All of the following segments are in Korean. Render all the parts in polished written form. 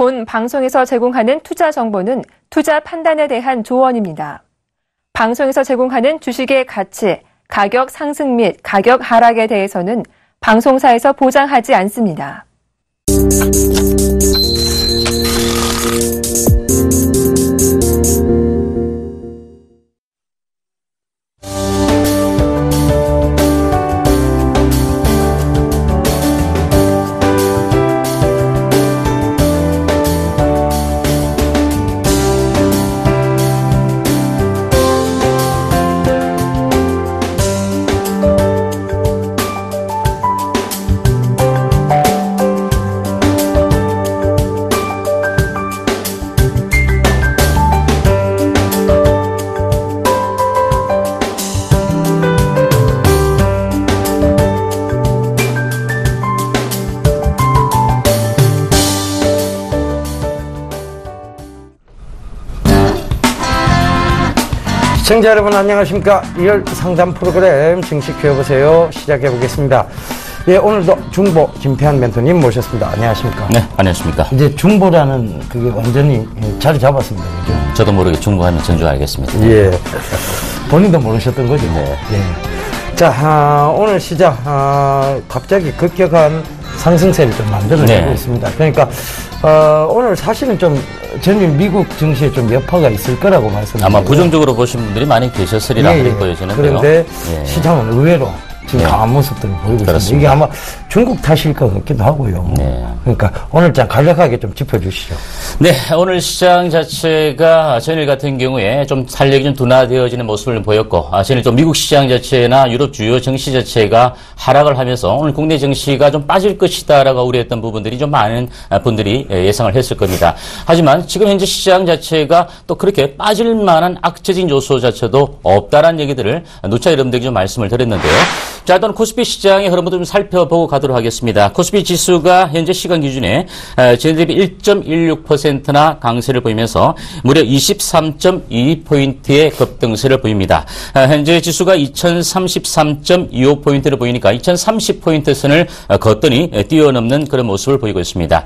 본 방송에서 제공하는 투자 정보는 투자 판단에 대한 조언입니다. 방송에서 제공하는 주식의 가치, 가격 상승 및 가격 하락에 대해서는 방송사에서 보장하지 않습니다. 시청자 여러분 안녕하십니까. 2월 상담 프로그램 증시 키워보세요 시작해 보겠습니다. 예, 오늘도 중보 김태환 멘토님 모셨습니다. 안녕하십니까. 네, 안녕하십니까. 이제 중보라는 그게 완전히 자리 잡았습니다. 그죠? 저도 모르게 중보하면 전주 알겠습니다. 예. 본인도 모르셨던 거죠. 네. 예. 자, 오늘 시작, 갑자기 급격한 상승세를 좀 만들어내고 있습니다. 그러니까, 오늘 사실은 좀 전일 미국 증시에 좀 여파가 있을 거라고 말씀드립니다. 아마 부정적으로 보신 분들이 많이 계셨으리라 그렇게 보여지는데요. 그런데 시장은 의외로 지금 강한 모습들을 보이고 그렇습니다. 있습니다. 이게 아마 중국 탓일 것 같기도 하고요. 그러니까 오늘 좀 간략하게 좀 짚어주시죠. 네, 오늘 시장 자체가 전일 같은 경우에 좀 탄력이 좀 둔화되어지는 모습을 보였고, 전일 또 미국 시장 자체나 유럽 주요 증시 자체가 하락을 하면서 오늘 국내 증시가 좀 빠질 것이다라고 우려했던 부분들이 좀 많은 분들이 예상을 했을 겁니다. 하지만 지금 현재 시장 자체가 또 그렇게 빠질 만한 악재적인 요소 자체도 없다라는 얘기들을 누차 여러분들에게 좀 말씀을 드렸는데요. 자, 일단 코스피 시장의 흐름을 좀 살펴보고 가도록 하겠습니다. 코스피 지수가 현재 시간 기준에 전일 대비 1.16%나 강세를 보이면서 무려 23.22포인트의 급등세를 보입니다. 현재 지수가 2033.25포인트를 보이니까 2030포인트 선을 걷더니 뛰어넘는 그런 모습을 보이고 있습니다.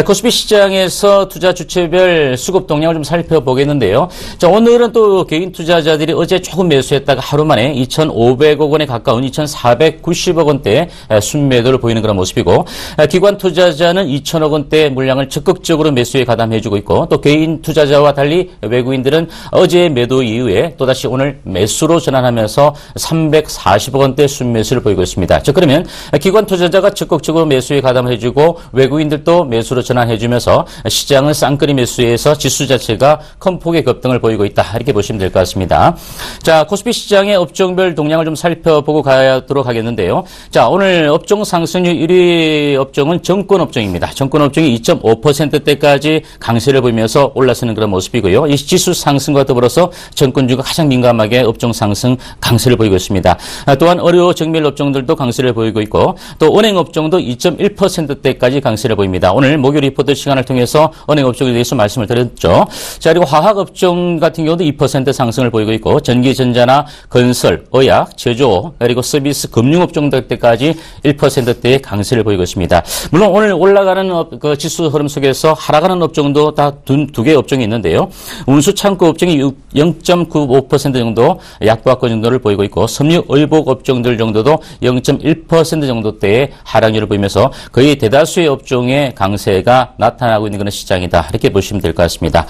코스피 시장에서 투자 주체별 수급 동향을 좀 살펴보겠는데요. 자, 오늘은 또 개인 투자자들이 어제 조금 매수했다가 하루 만에 2,500억 원에 가까운 2,490억 원대 순매도를 보이는 그런 모습이고, 기관 투자자는 2,000억 원대 물량을 적극적으로 매수에 가담해주고 있고, 또 개인 투자자와 달리 외국인들은 어제의 매도 이후에 또다시 오늘 매수로 전환하면서 340억 원대 순매수를 보이고 있습니다. 자, 그러면 기관 투자자가 적극적으로 매수에 가담해주고 외국인들도 매수로 전환해주면서 시장은 쌍끌이 매수에서 지수 자체가 큰 폭의 급등을 보이고 있다, 이렇게 보시면 될 것 같습니다. 자, 코스피 시장의 업종별 동향을 좀 살펴보고 가도록 하겠는데요. 자, 오늘 업종 상승률 1위 업종은 정권 업종입니다. 정권 업종이 2.5%대까지 강세를 보이면서 올라서는 그런 모습이고요. 이 지수 상승과 더불어서 정권주가 가장 민감하게 업종 상승 강세를 보이고 있습니다. 또한 의료 정밀 업종들도 강세를 보이고 있고, 또 은행 업종도 2.1%대까지 강세를 보입니다. 오늘 목요일 리포트 시간을 통해서 은행 업종에 대해서 말씀을 드렸죠. 자, 그리고 화학 업종 같은 경우도 2% 상승을 보이고 있고, 전기전자나 건설, 의약, 제조, 그리고 서비스, 금융업종들 때까지 1%대의 강세를 보이고 있습니다. 물론 오늘 올라가는 그 지수 흐름 속에서 하락하는 업종도 다 두 개의 업종이 있는데요. 운수창고 업종이 0.95% 정도 약보합권 정도를 보이고 있고, 섬유 의복 업종들 정도도 0.1% 정도대의 하락률을 보이면서 거의 대다수의 업종의 강세가 나타나고 있는 그런 시장이다, 이렇게 보시면 될 것 같습니다.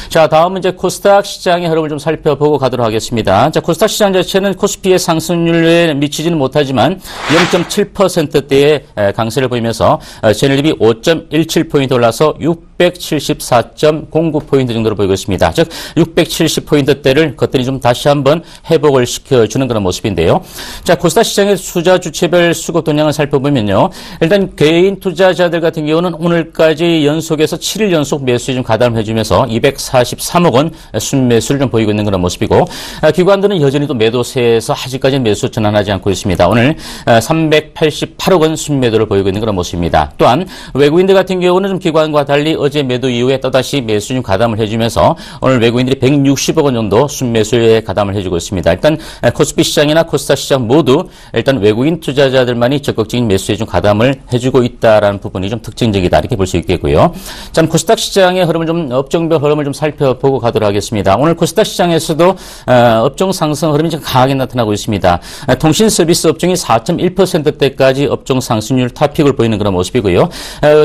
자, 다음은 이제 코스닥 시장의 흐름을 좀 살펴보고 가도록 하겠습니다. 자, 코스닥 시장 자체는 코스피의 상승률에 미치지는 못하지만 0.7%대의 강세를 보이면서 전일 대비 5.17포인트 올라서 674.09포인트 정도로 보이고 있습니다. 즉 670포인트대를 걷더니 좀 다시 한번 회복을 시켜주는 그런 모습인데요. 자, 코스닥 시장의 투자 주체별 수급 동향을 살펴보면요. 일단 개인 투자자들 같은 경우는 오늘까지 연속해서 7일 연속 매수에 좀 가담을 해주면서 243억 원 순매수를 좀 보이고 있는 그런 모습이고, 기관들은 여전히 또 매도세에서 아직까지는 매수 전환하지 않고 있습니다. 오늘 388억 원 순매도를 보이고 있는 그런 모습입니다. 또한 외국인들 같은 경우는 좀 기관과 달리 어제 매도 이후에 또다시 매수 좀 가담을 해주면서 오늘 외국인들이 160억 원 정도 순매수에 가담을 해주고 있습니다. 일단 코스피 시장이나 코스닥 시장 모두 일단 외국인 투자자들만이 적극적인 매수에 좀 가담을 해주고 있다라는 부분이 좀 특징적이다 이렇게 볼 수 있겠고요. 자, 코스닥 시장의 흐름을 좀 업종별 흐름을 좀 살펴보고 가도록 하겠습니다. 오늘 코스닥 시장에서도 업종 상승 흐름이 좀 강하게 나타나고 있습니다. 통신 서비스 업종이 4.1%대까지 업종 상승률 탑픽을 보이는 그런 모습이고요.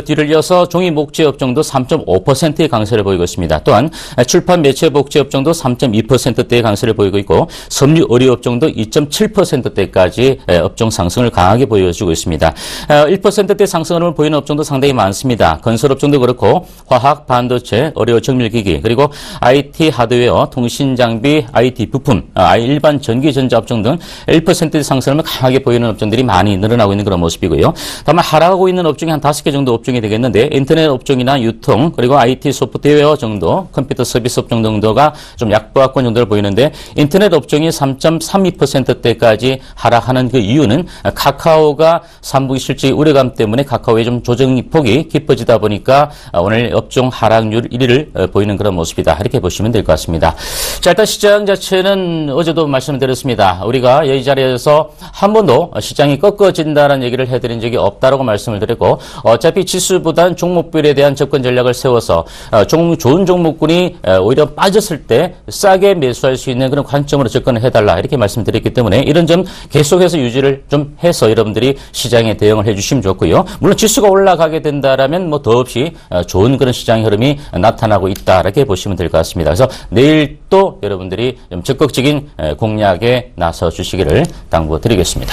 뒤를 이어서 종이 목재 업종도 3.5%의 강세를 보이고 있습니다. 또한 출판 매체 목재 업종도 3.2%대의 강세를 보이고 있고 섬유 의류 업종도 2.7%대까지 업종 상승을 강하게 보여주고 있습니다. 1%대 상승 흐름을 보이는 업종도 상당히 많습니다. 건설 업종도 그렇고 화학, 반도체, 의료 정밀기기 그리고 IT 하드웨어, 통신 장비, IT 부품, 일반 전기 전자 업종 등 1%대 상승을 강하게 보이는 업종들이 많이 늘어나고 있는 그런 모습이고요. 다만 하락하고 있는 업종이 한 5개 정도 업종이 되겠는데 인터넷 업종이나 유통 그리고 IT 소프트웨어 정도 컴퓨터 서비스 업종 정도가 좀 약보합권 정도를 보이는데 인터넷 업종이 3.32%대까지 하락하는 그 이유는 카카오가 3분기 실적 우려감 때문에 카카오의 좀 조정폭이 깊어지다 보니까 오늘 업종 하락률 1위를 보이는 그런 모습이다. 이렇게 보시면 될 것 같습니다. 자, 일단 시장 자체는 어제도 말씀드렸습니다. 우리가 이 자리에서 한 번도 시장이 꺾어진다는 얘기를 해드린 적이 없다라고 말씀을 드렸고 어차피 지수보단 종목별에 대한 접근 전략을 세워서 좋은 종목군이 오히려 빠졌을 때 싸게 매수할 수 있는 그런 관점으로 접근을 해달라 이렇게 말씀드렸기 때문에 이런 점 계속해서 유지를 좀 해서 여러분들이 시장에 대응을 해주시면 좋고요. 물론 지수가 올라가게 된다라면 뭐 더없이 좋은 그런 시장의 흐름이 나타나고 있다 이렇게 보시면 될 것 같습니다. 그래서 내일 또 여러분들이 좀 적극적인 공략에 나서 주시기를 당부드리겠습니다.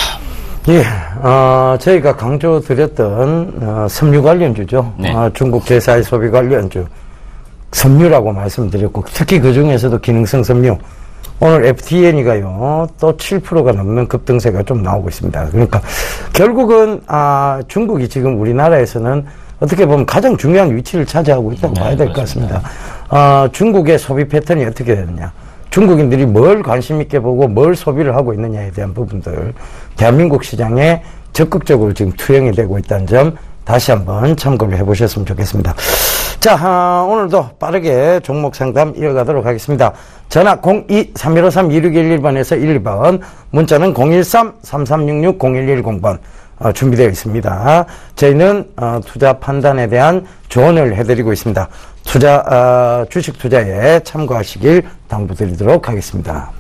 예, 저희가 강조드렸던 섬유 관련주죠. 네. 중국 제4의 소비 관련주 섬유라고 말씀드렸고 특히 그 중에서도 기능성 섬유 오늘 FTN이가요 또 7%가 넘는 급등세가 좀 나오고 있습니다. 그러니까 결국은 중국이 지금 우리나라에서는 어떻게 보면 가장 중요한 위치를 차지하고 있다고 봐야 될 것 같습니다. 중국의 소비 패턴이 어떻게 되느냐, 중국인들이 뭘 관심 있게 보고 뭘 소비를 하고 있느냐에 대한 부분들 대한민국 시장에 적극적으로 지금 투영이 되고 있다는 점 다시 한번 참고를 해보셨으면 좋겠습니다. 자, 오늘도 빠르게 종목 상담 이어가도록 하겠습니다. 전화 02-3153-2611번에서 12번, 문자는 013-3366-0110번 준비되어 있습니다. 저희는 투자 판단에 대한 조언을 해드리고 있습니다. 주식 투자에 참고하시길 당부드리도록 하겠습니다.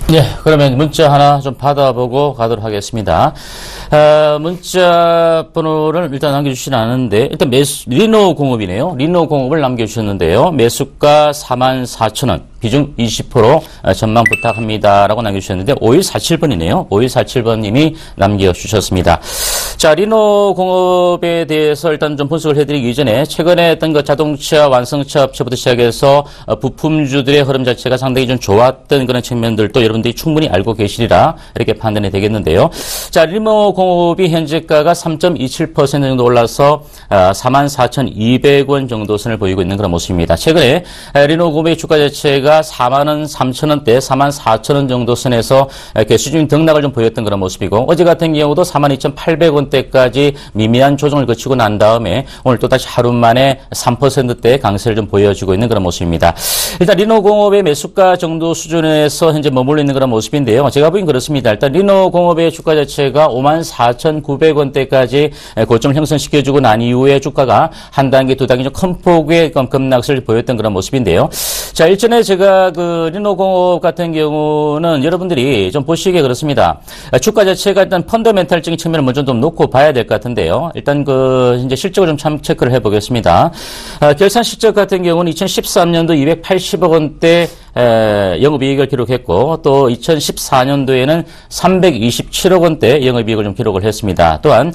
네, 그러면 문자 하나 좀 받아보고 가도록 하겠습니다. 문자 번호를 일단 남겨주시진 않았는데, 일단 리노공업이네요. 리노공업을 남겨주셨는데요. 매수가 44,000원, 비중 20% 전망 부탁합니다. 라고 남겨주셨는데, 5147번이네요. 5147번님이 남겨주셨습니다. 자, 리노공업에 대해서 일단 좀 분석을 해드리기 이전에, 최근에 했던 그 자동차, 완성차 업체부터 시작해서 부품주들의 흐름 자체가 상당히 좀 좋았던 그런 측면들도 여러분들이 충분히 알고 계시리라 이렇게 판단이 되겠는데요. 자, 리노공업이 현재가가 3.27% 정도 올라서 44,200원 정도 선을 보이고 있는 그런 모습입니다. 최근에 리노공업의 주가 자체가 43,000원대, 44,000원 정도 선에서 이렇게 수준 등락을 좀 보였던 그런 모습이고, 어제 같은 경우도 42,800원대까지 미미한 조정을 거치고 난 다음에 오늘 또다시 하루 만에 3%대 강세를 좀 보여주고 있는 그런 모습입니다. 일단 리노공업의 매수가 정도 수준에서 현재 머물러 있는 그런 모습인데요. 제가 보기엔 그렇습니다. 일단 리노공업의 주가 자체가 54,900원대까지 고점을 형성시켜주고 난 이후에 주가가 한 단계, 두 단계 좀 큰 폭의 급락을 보였던 그런 모습인데요. 자, 일전에 제가 그 리노공업 같은 경우는 여러분들이 좀 보시기에 그렇습니다. 주가 자체가 일단 펀더멘탈적인 측면을 먼저 좀 놓고 봐야 될 것 같은데요. 일단 그 이제 실적을 좀 참 체크를 해보겠습니다. 결산 실적 같은 경우는 2013년도 280억 원대 영업이익을 기록했고, 또 2014년도에는 327억 원대 영업이익을 좀 기록을 했습니다. 또한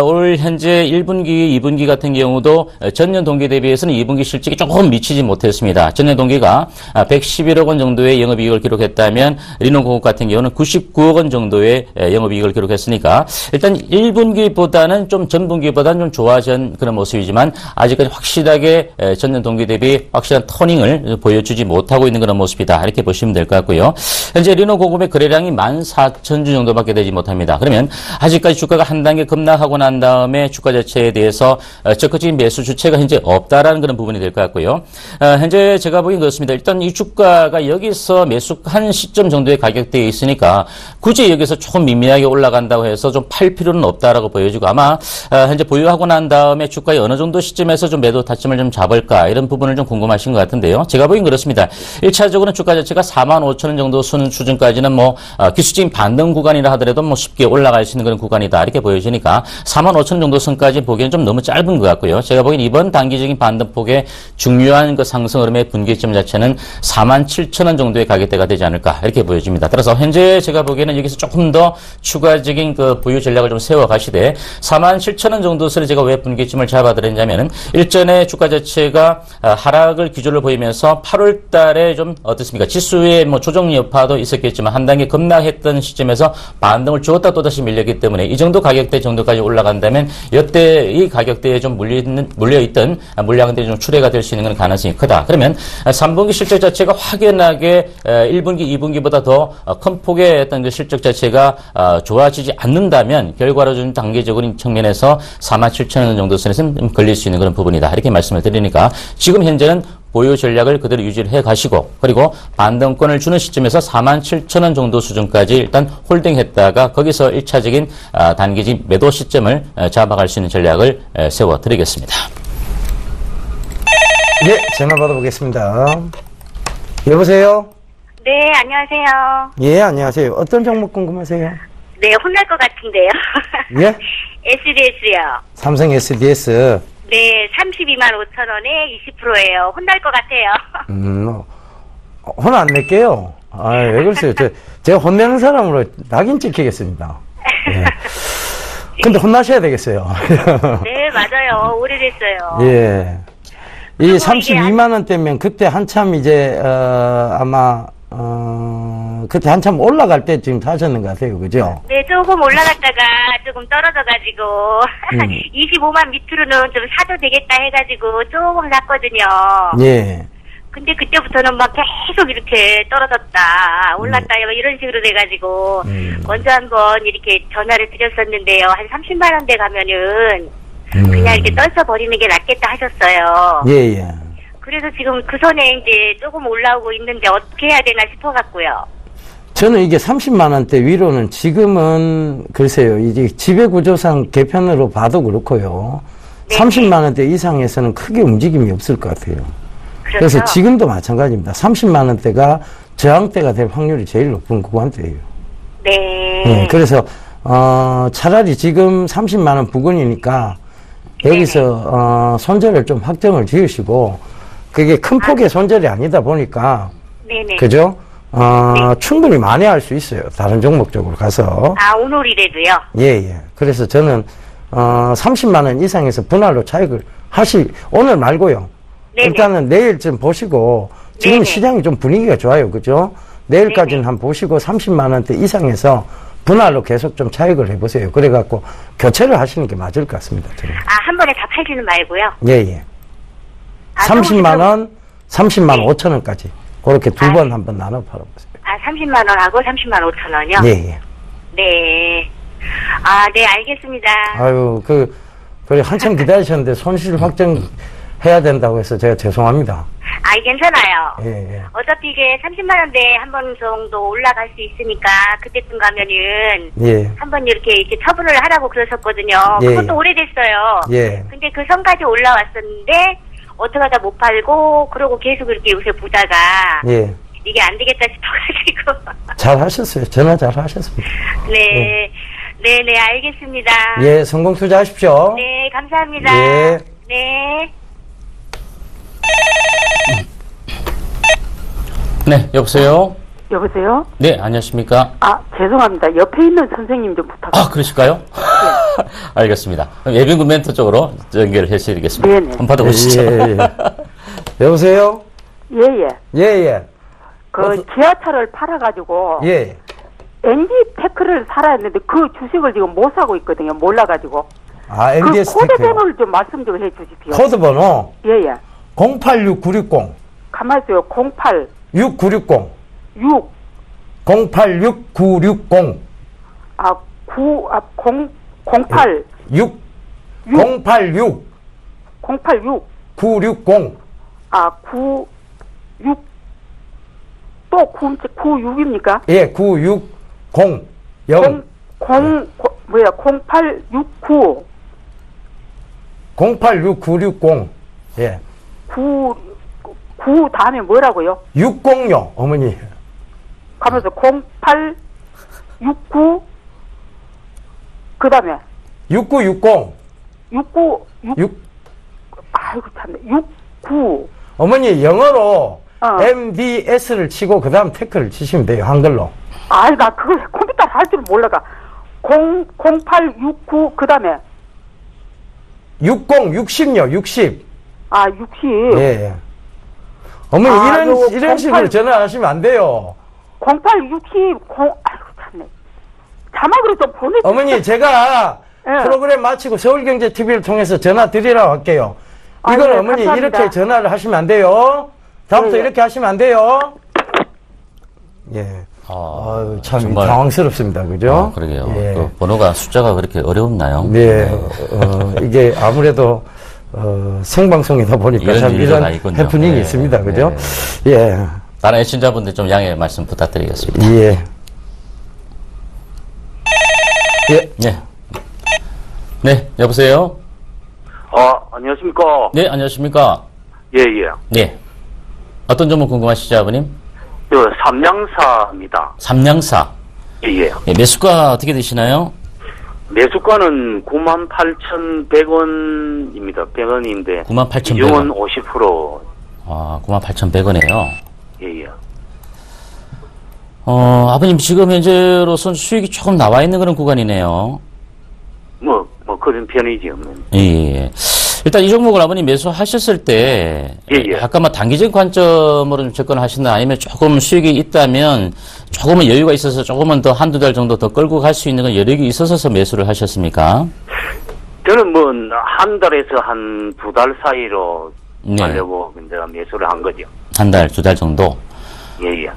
올 현재 1분기, 2분기 같은 경우도 전년 동기 대비해서는 2분기 실적이 조금 미치지 못했습니다. 전년 동기가 111억 원 정도의 영업이익을 기록했다면 리노공업 같은 경우는 99억 원 정도의 영업이익을 기록했으니까 일단 1분기보다는 좀 전분기보다는 좀 좋아진 그런 모습이지만 아직까지 확실하게 전년 동기 대비 확실한 터닝을 보여주지 못하고 있는 그런 모습이다. 이렇게 보시면 될 것 같고요. 현재 리노 고금의 거래량이 14,000주 정도밖에 되지 못합니다. 그러면 아직까지 주가가 한 단계 급락하고 난 다음에 주가 자체에 대해서 적극적인 매수 주체가 현재 없다라는 그런 부분이 될 것 같고요. 현재 제가 보기엔 그렇습니다. 일단 이 주가가 여기서 매수한 시점 정도의 가격대에 있으니까 굳이 여기서 조금 미미하게 올라간다고 해서 좀 팔 필요는 없다라고 보여지고 아마 현재 보유하고 난 다음에 주가의 어느 정도 시점에서 좀 매도 타점을 좀 잡을까 이런 부분을 좀 궁금하신 것 같은데요. 제가 보기엔 그렇습니다. 1차적으로는 주가 자체가 45,000원 정도 수준까지는 기술적인 반등 구간이라 하더라도 쉽게 올라갈 수 있는 그런 구간이다 이렇게 보여지니까 45,000원 정도 선까지 보기에는 좀 너무 짧은 것 같고요. 제가 보기엔 이번 단기적인 반등폭의 중요한 그 상승 흐름의 분기점 자체는 47,000원 정도의 가격대가 되지 않을까 이렇게 보여집니다. 따라서 현재 제가 보기에는 여기서 조금 더 추가적인 그 보유 전략을 좀 세워 가시되 47,000원 정도를 제가 왜 분기점을 잡아드렸냐면은 일전에 주가 자체가 하락을 기조를 보이면서 8월 달에 좀 어떻습니까? 지수의 조정 여파도 있었겠지만 한 단계 급락했던 시점에서 반등을 주었다 또다시 밀렸기 때문에 이 정도 가격대 정도까지 올라간다면 여태 이 가격대에 좀 물려있던 물량들이 좀 출회가 될 수 있는 가능성이 크다. 그러면 3분기 실적 자체가 확연하게 1분기, 2분기보다 더 큰 폭의 어떤 그 실적 자체가 좋아지지 않는다면 결과로 좀 단계적인 측면에서 47,000원 정도 선에서는 걸릴 수 있는 그런 부분이다. 이렇게 말씀을 드리니까 지금 현재는 보유 전략을 그대로 유지를 해 가시고 그리고 반등권을 주는 시점에서 47,000원 정도 수준까지 일단 홀딩했다가 거기서 1차적인 단기적 매도 시점을 잡아갈 수 있는 전략을 세워 드리겠습니다. 네, 전화 받아보겠습니다. 여보세요? 네, 안녕하세요. 예, 안녕하세요. 어떤 종목 궁금하세요? 네, 혼날 것 같은데요. 예? SDS요. 삼성 SDS. 네, 325,000원에 20%예요. 혼날 것 같아요. 혼 안 낼게요. 왜 그러세요? 제가 혼내는 사람으로 낙인 찍히겠습니다. 예. 근데 혼나셔야 되겠어요. 네, 맞아요. 오래됐어요. 예. 이 32만원대면 그때 한참 이제, 아마, 그때 한참 올라갈 때 지금 사셨는 것 같아요. 그죠? 네, 조금 올라갔다가 조금 떨어져가지고, 25만 밑으로는 좀 사도 되겠다 해가지고 조금 샀거든요. 예. 근데 그때부터는 막 계속 이렇게 떨어졌다, 올랐다, 이런 식으로 돼가지고, 먼저 한번 이렇게 전화를 드렸었는데요. 한 30만원대 가면은, 그냥 이렇게 떨쳐버리는 게 낫겠다 하셨어요. 예, 예. 그래서 지금 그 선에 이제 조금 올라오고 있는데 어떻게 해야 되나 싶어갖고요. 저는 이게 30만원대 위로는 지금은, 글쎄요, 이제 지배구조상 개편으로 봐도 그렇고요. 네네. 30만원대 이상에서는 크게 움직임이 없을 것 같아요. 그렇죠? 그래서 지금도 마찬가지입니다. 30만원대가 저항대가 될 확률이 제일 높은 구간대예요. 네. 네. 그래서, 차라리 지금 30만원 부근이니까 여기서, 손절을 좀 확정을 지으시고, 그게 큰 폭의 손절이 아니다 보니까. 네네. 그죠? 네. 충분히 만회할 수 있어요. 다른 종목 쪽으로 가서. 오늘이라도요? 예, 예. 그래서 저는, 30만원 이상에서 분할로 차익을 오늘 말고요. 네네. 일단은 내일 좀 보시고, 지금 네네. 시장이 좀 분위기가 좋아요. 그죠? 내일까지는 네네. 한번 보시고 30만원대 이상에서 분할로 계속 좀 차익을 해보세요. 그래갖고 교체를 하시는 게 맞을 것 같습니다. 저는. 한 번에 다 팔지는 말고요? 예, 예. 30만원, 30만 네. 5천원까지. 그렇게 두 번 한번 나눠 팔아보세요. 30만원하고 30만 5천원이요? 예, 예. 네. 네, 알겠습니다. 아유, 그래, 한참 기다리셨는데 손실 확정해야 된다고 해서 제가 죄송합니다. 괜찮아요. 예, 예. 어차피 이게 30만원대 한 번 정도 올라갈 수 있으니까, 그때쯤 가면은, 예. 한번 이렇게 처분을 하라고 그러셨거든요. 예, 그것도 오래됐어요. 예. 근데 그 선까지 올라왔었는데, 어떡하다 못 팔고, 그러고 계속 이렇게 요새 보다가, 예. 이게 안 되겠다 싶어가지고. 잘 하셨어요. 전화 잘 하셨습니다. 네. 네, 네, 알겠습니다. 예, 성공 투자하십시오. 네, 감사합니다. 예. 네. 네, 여보세요? 여보세요? 네, 안녕하십니까? 죄송합니다. 옆에 있는 선생님 좀 부탁드립니다. 그러실까요? 네. 알겠습니다. 그럼 예비군 멘토 쪽으로 연결을 해드리겠습니다. 네네. 한번 받아보시죠. 예. 여보세요? 예, 예. 예, 예. 지하철을 팔아가지고. 예. ND테크를 살아야 했는데 그 주식을 지금 못 사고 있거든요. 몰라가지고. NDS 그 코드 번호를 좀 말씀 좀 해주십시오. 코드 번호? 예, 예. 086960. 가만있어요. 08. 6960. 6. 086960. 08. 086. 086. 960. 96. 또 96입니까? 예, 960. 0869. 086960. 예. 9 다음에 뭐라고요? 60요, 어머니. 가면서 0869 그 다음에 6960. 6 아이고 참네. 69. 어머니 영어로 MDS를 치고 그 다음 태클을 치시면 돼요, 한글로. 아이 나 그거 컴퓨터 할 줄 몰라가. 0869 그 다음에 60요, 60. 60. 예. 어머니 이런 식으로 전화하시면 안 돼요. 0860 아이고 참네. 자막으로 좀 보내주세요. 어머니 제가 프로그램 마치고 서울경제TV를 통해서 전화 드리라고 할게요. 이건 어머니 감사합니다. 이렇게 전화를 하시면 안 돼요. 다음부터 이렇게 하시면 안 돼요. 예. 참 정말 당황스럽습니다. 그죠? 그러게요. 예. 그 번호가 숫자가 그렇게 어렵나요? 네. 이게 아무래도 생방송이다 보니까 참 이런 해프닝이 네. 있습니다. 그죠? 네. 예. 다른 애청자분들 좀 양해 말씀 부탁드리겠습니다. 예. 예. 네. 네, 여보세요? 안녕하십니까? 네, 안녕하십니까? 예, 예. 네. 어떤 점은 궁금하시죠, 아버님? 삼양사입니다. 삼양사. 예, 예. 네, 매수가 어떻게 되시나요? 매수가는 98,100원입니다. 100원인데. 98,100원. 비중은 50%. 98,100원이에요. 예, 예. 아버님 지금 현재로선 수익이 조금 나와 있는 그런 구간이네요. 그런 편이죠. 예. 일단 이 종목을 아버님 매수하셨을 때, 예. 아까 단기적 관점으로 좀 접근을 하셨나, 아니면 조금 수익이 있다면, 조금은 여유가 있어서 조금은 더 한두 달 정도 더 끌고 갈 수 있는 건 여력이 있어서 매수를 하셨습니까? 저는 한 달에서 한 두 달 사이로 하려고 내가 매수를 한 거죠. 한 달, 두 달 정도? 예, 예.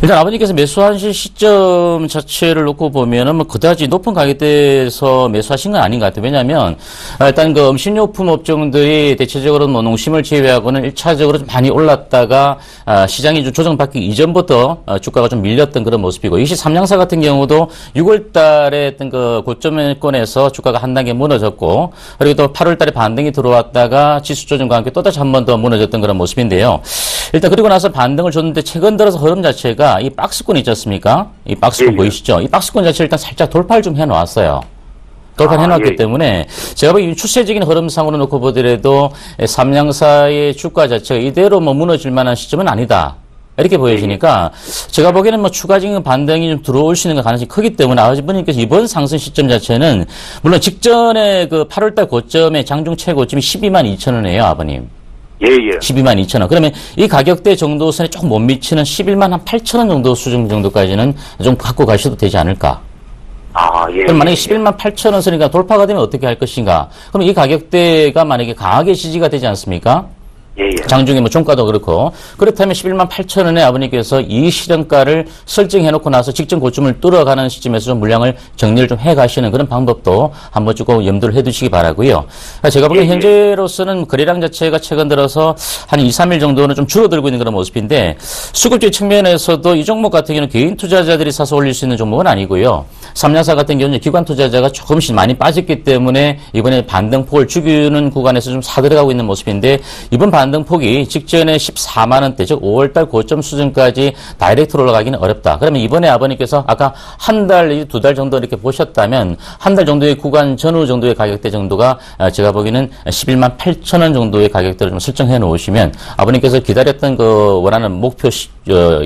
일단 아버님께서 매수하신 시점 자체를 놓고 보면은 그다지 높은 가격대에서 매수하신 건 아닌 것 같아요. 왜냐하면 일단 그 음식료품 업종들이 대체적으로 농심을 제외하고는 1차적으로 좀 많이 올랐다가 시장이 좀 조정받기 이전부터 주가가 좀 밀렸던 그런 모습이고, 이시 삼양사 같은 경우도 6월달에 했던 그 고점권에서 주가가 한 단계 무너졌고, 그리고 또 8월달에 반등이 들어왔다가 지수 조정과 함께 또다시 한 번 더 무너졌던 그런 모습인데요. 일단 그리고 나서 반등을 줬는데 최근 들어서 흐름 자체가 이 박스권 있지 않습니까? 이 박스권 보이시죠? 이 박스권 자체를 일단 살짝 돌파를 좀 해놓았어요. 돌파를 해놨기 때문에 제가 보기엔 추세적인 흐름상으로 놓고 보더라도 삼양사의 주가 자체가 이대로 무너질 만한 시점은 아니다. 이렇게 보여지니까 제가 보기에는 추가적인 반등이 좀 들어올 수 있는 가능성이 크기 때문에 아버님께서 이번 상승 시점 자체는 물론 직전에 그 8월달 고점의 장중 최고점이 122,200,000원이에요, 아버님. 예, 예. 122,200,000원. 그러면 이 가격대 정도 선에 조금 못 미치는 118,000원 정도 수준 정도까지는 좀 갖고 가셔도 되지 않을까. 예. 그럼 만약에 118,000원 선이니까 돌파가 되면 어떻게 할 것인가. 그럼 이 가격대가 만약에 강하게 지지가 되지 않습니까? 예, 예. 장중에 종가도 그렇고. 그렇다면 118,000원에 아버님께서 이 실현가를 설정해놓고 나서 직전 고점을 뚫어가는 시점에서 좀 물량을 정리를 좀 해가시는 그런 방법도 한번 쭉 염두를 해두시기 바라고요. 제가 보기엔 현재로서는 거래량 자체가 최근 들어서 한 2, 3일 정도는 좀 줄어들고 있는 그런 모습인데, 수급적 측면에서도 이 종목 같은 경우는 개인 투자자들이 사서 올릴 수 있는 종목은 아니고요. 삼양사 같은 경우는 기관 투자자가 조금씩 많이 빠졌기 때문에 이번에 반등폭을 죽이는 구간에서 좀 사들어가고 있는 모습인데, 이번 반등폭이 직전에 14만원대, 즉 5월달 고점 수준까지 다이렉트로 올라가기는 어렵다. 그러면 이번에 아버님께서 아까 한 달, 두 달 정도 이렇게 보셨다면 한 달 정도의 구간 전후 정도의 가격대 정도가 제가 보기에는 118,000원 정도의 가격대를 좀 설정해 놓으시면 아버님께서 기다렸던 그 원하는 목표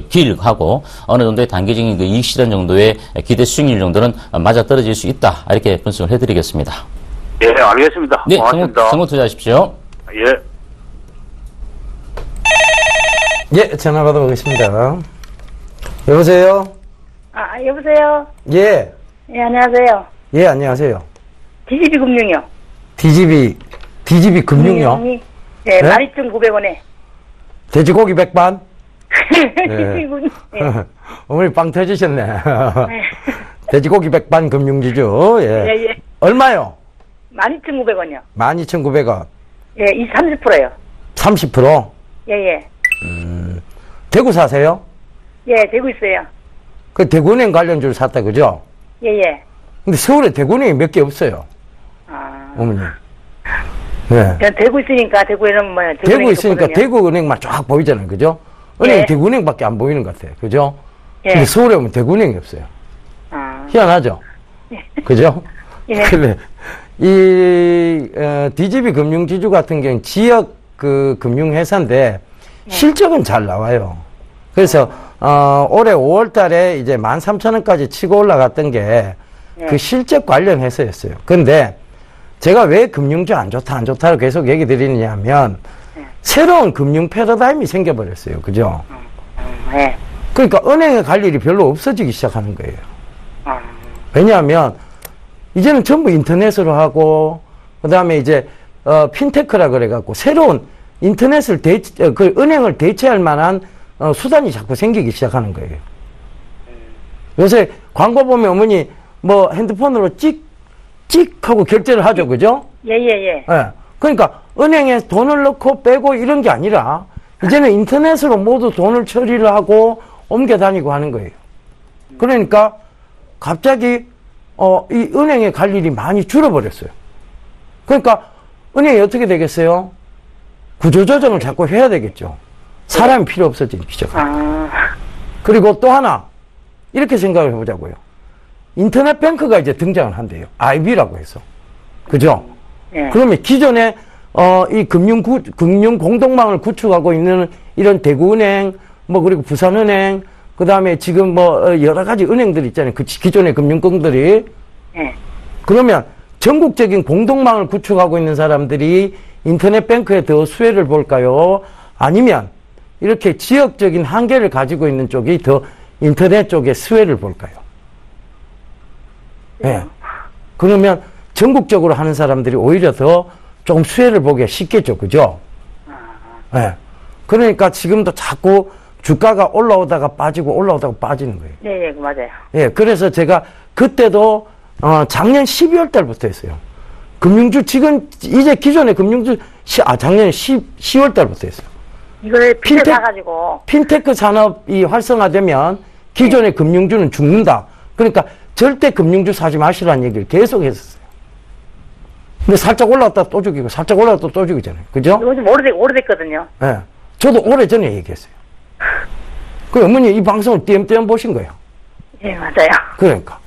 길하고 어느 정도의 단기적인 그 이익 실현 정도의 기대 수익률 정도는 맞아 떨어질 수 있다. 이렇게 분석을 해드리겠습니다. 예, 알겠습니다. 네, 고맙습니다. 성공 투자하십시오. 예. 예, 전화 받아보겠습니다. 여보세요? 여보세요? 예. 예, 안녕하세요. 예, 안녕하세요. DGB 금융이요. DGB 금융요? 예, 12,900원에. 돼지고기 백반? 네. 어머니 빵 터지셨네. 돼지고기 백반 금융지주. 예. 예, 예. 얼마요? 12,900원이요. 12,900원. 예, 30%요. 30%? 예, 예. 대구 사세요? 예, 되고 있어요. 그 대구은행 관련주를 샀다, 그죠? 예, 예. 근데 서울에 대구은행이 몇 개 없어요. 아. 어머니. 네. 그냥 되고 있으니까, 대구에는 뭐, 대구 있으니까 대구은행만 쫙 보이잖아요, 그죠? 은행이 예. 대구은행밖에 안 보이는 것 같아요, 그죠? 예. 근데 서울에 오면 대구은행이 없어요. 아. 희한하죠? 그죠? 예. 근데 DGB 금융지주 같은 경우는 지역 그 금융회사인데 실적은 잘 나와요. 그래서 올해 5월 달에 이제 13,000원까지 치고 올라갔던 게 그 실적 관련 회사였어요. 근데 제가 왜 금융주 안 좋다고 계속 얘기 드리느냐 하면 새로운 금융 패러다임이 생겨버렸어요. 그죠? 예. 그러니까 은행에 갈 일이 별로 없어지기 시작하는 거예요. 왜냐하면 이제는 전부 인터넷으로 하고 그 다음에 이제 핀테크라 그래갖고 새로운 인터넷을 그 은행을 대체할 만한 수단이 자꾸 생기기 시작하는 거예요. 요새 광고 보면 어머니 뭐 핸드폰으로 찍 하고 결제를 하죠, 그죠? 예, 예, 예. 예. 그러니까 은행에 돈을 넣고 빼고 이런 게 아니라 이제는 인터넷으로 모두 돈을 처리를 하고 옮겨 다니고 하는 거예요. 그러니까 갑자기 이 은행에 갈 일이 많이 줄어버렸어요. 그러니까 은행이 어떻게 되겠어요? 구조조정을 자꾸 해야 되겠죠. 사람이 필요 없어지기 시작합니다. 그리고 또 하나 이렇게 생각을 해보자고요. 인터넷 뱅크가 이제 등장을 한대요. IB라고 해서. 그죠? 예. 그러면 기존에 이 금융 공동망을 구축하고 있는 이런 대구은행, 뭐 그리고 부산은행, 그 다음에 지금 뭐 여러 가지 은행들 있잖아요. 그 기존의 금융권들이. 예. 그러면 전국적인 공동망을 구축하고 있는 사람들이 인터넷 뱅크에 더 수혜를 볼까요? 아니면 이렇게 지역적인 한계를 가지고 있는 쪽이 더 인터넷 쪽에 수혜를 볼까요? 예. 그러면 전국적으로 하는 사람들이 오히려 더 조금 수혜를 보기가 쉽겠죠. 그죠? 예. 그러니까 지금도 자꾸 주가가 올라오다가 빠지고 올라오다가 빠지는 거예요. 네, 예, 맞아요. 예. 그래서 제가 그때도 작년 12월 달부터 했어요. 금융주 지금 이제 기존의 금융주 작년 10월 달부터 했어요. 이걸 피해 사가지고. 핀테크 산업이 활성화되면 기존의 금융주는 죽는다. 그러니까 절대 금융주 사지 마시라는 얘기를 계속 했었어요. 근데 살짝 올라왔다 또 죽이고 살짝 올라왔다 또 죽이잖아요. 그죠? 이거 좀 오래됐거든요. 예. 저도 오래전에 얘기했어요. 그 어머니 이 방송을 띄엄띄엄 보신 거예요. 예, 맞아요. 그러니까.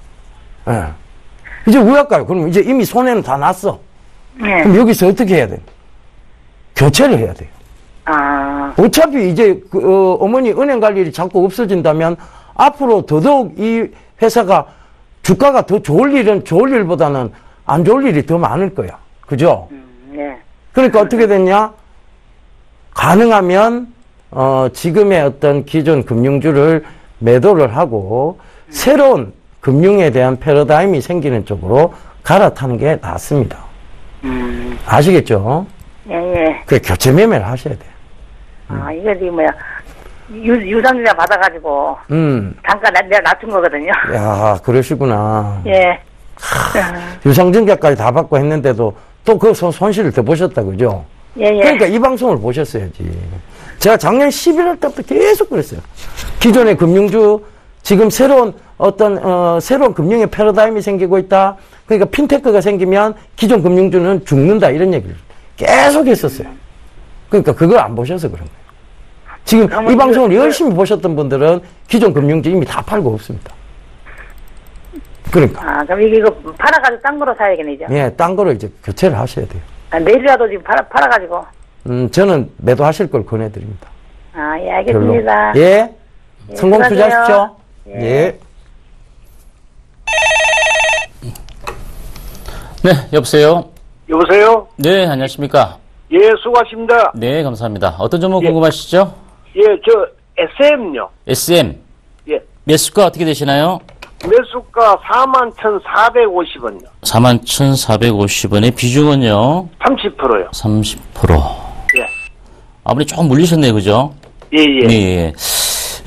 예. 이제 왜 할까요? 그럼 이제 이미 손해는 다 났어. 예. 그럼 여기서 어떻게 해야 돼? 교체를 해야 돼요. 어차피 이제 어머니 은행 갈 일이 자꾸 없어진다면 앞으로 더더욱 이 회사가 주가가 더 좋을 일보다는 안 좋을 일이 더 많을 거야. 그죠? 예. 그러니까 어떻게 됐냐? 가능하면 지금의 어떤 기존 금융주를 매도를 하고 새로운 금융에 대한 패러다임이 생기는 쪽으로 갈아타는 게 낫습니다. 아시겠죠? 예, 예. 그 교체 매매를 하셔야 돼요. 이거 유상증자 받아가지고 단가 내가 낮춘 거거든요. 야, 그러시구나. 예. 유상증자까지 다 받고 했는데도 또 그 손실을 더 보셨다, 그죠? 예, 예. 그러니까 이 방송을 보셨어야지. 제가 작년 11월 때부터 계속 그랬어요. 기존의 금융주, 지금 새로운 새로운 금융의 패러다임이 생기고 있다. 그러니까 핀테크가 생기면 기존 금융주는 죽는다. 이런 얘기를 계속 했었어요. 그러니까 그걸 안 보셔서 그런 거예요. 지금 이 방송을 열심히 보셨던 분들은 기존 금융주 이미 다 팔고 없습니다. 그러니까. 그럼 이거 팔아가지고 딴 거로 사야겠네요. 예, 딴 거로 이제 교체를 하셔야 돼요. 내일이라도 지금 팔아가지고. 저는 매도하실 걸 권해드립니다. 예, 알겠습니다. 별로. 예. 성공 수고하세요. 투자하십시오. 예. 예. 네, 여보세요? 여보세요? 네, 안녕하십니까? 예, 수고하십니다. 네, 감사합니다. 어떤 종목 궁금하시죠? 예, 저 SM요. SM. 예. 매수가 어떻게 되시나요? 매수가 41,450원요. 41,450원의 비중은요? 30%요. 30%. 예. 아무리 조금 물리셨네요, 그죠? 예, 예. 네.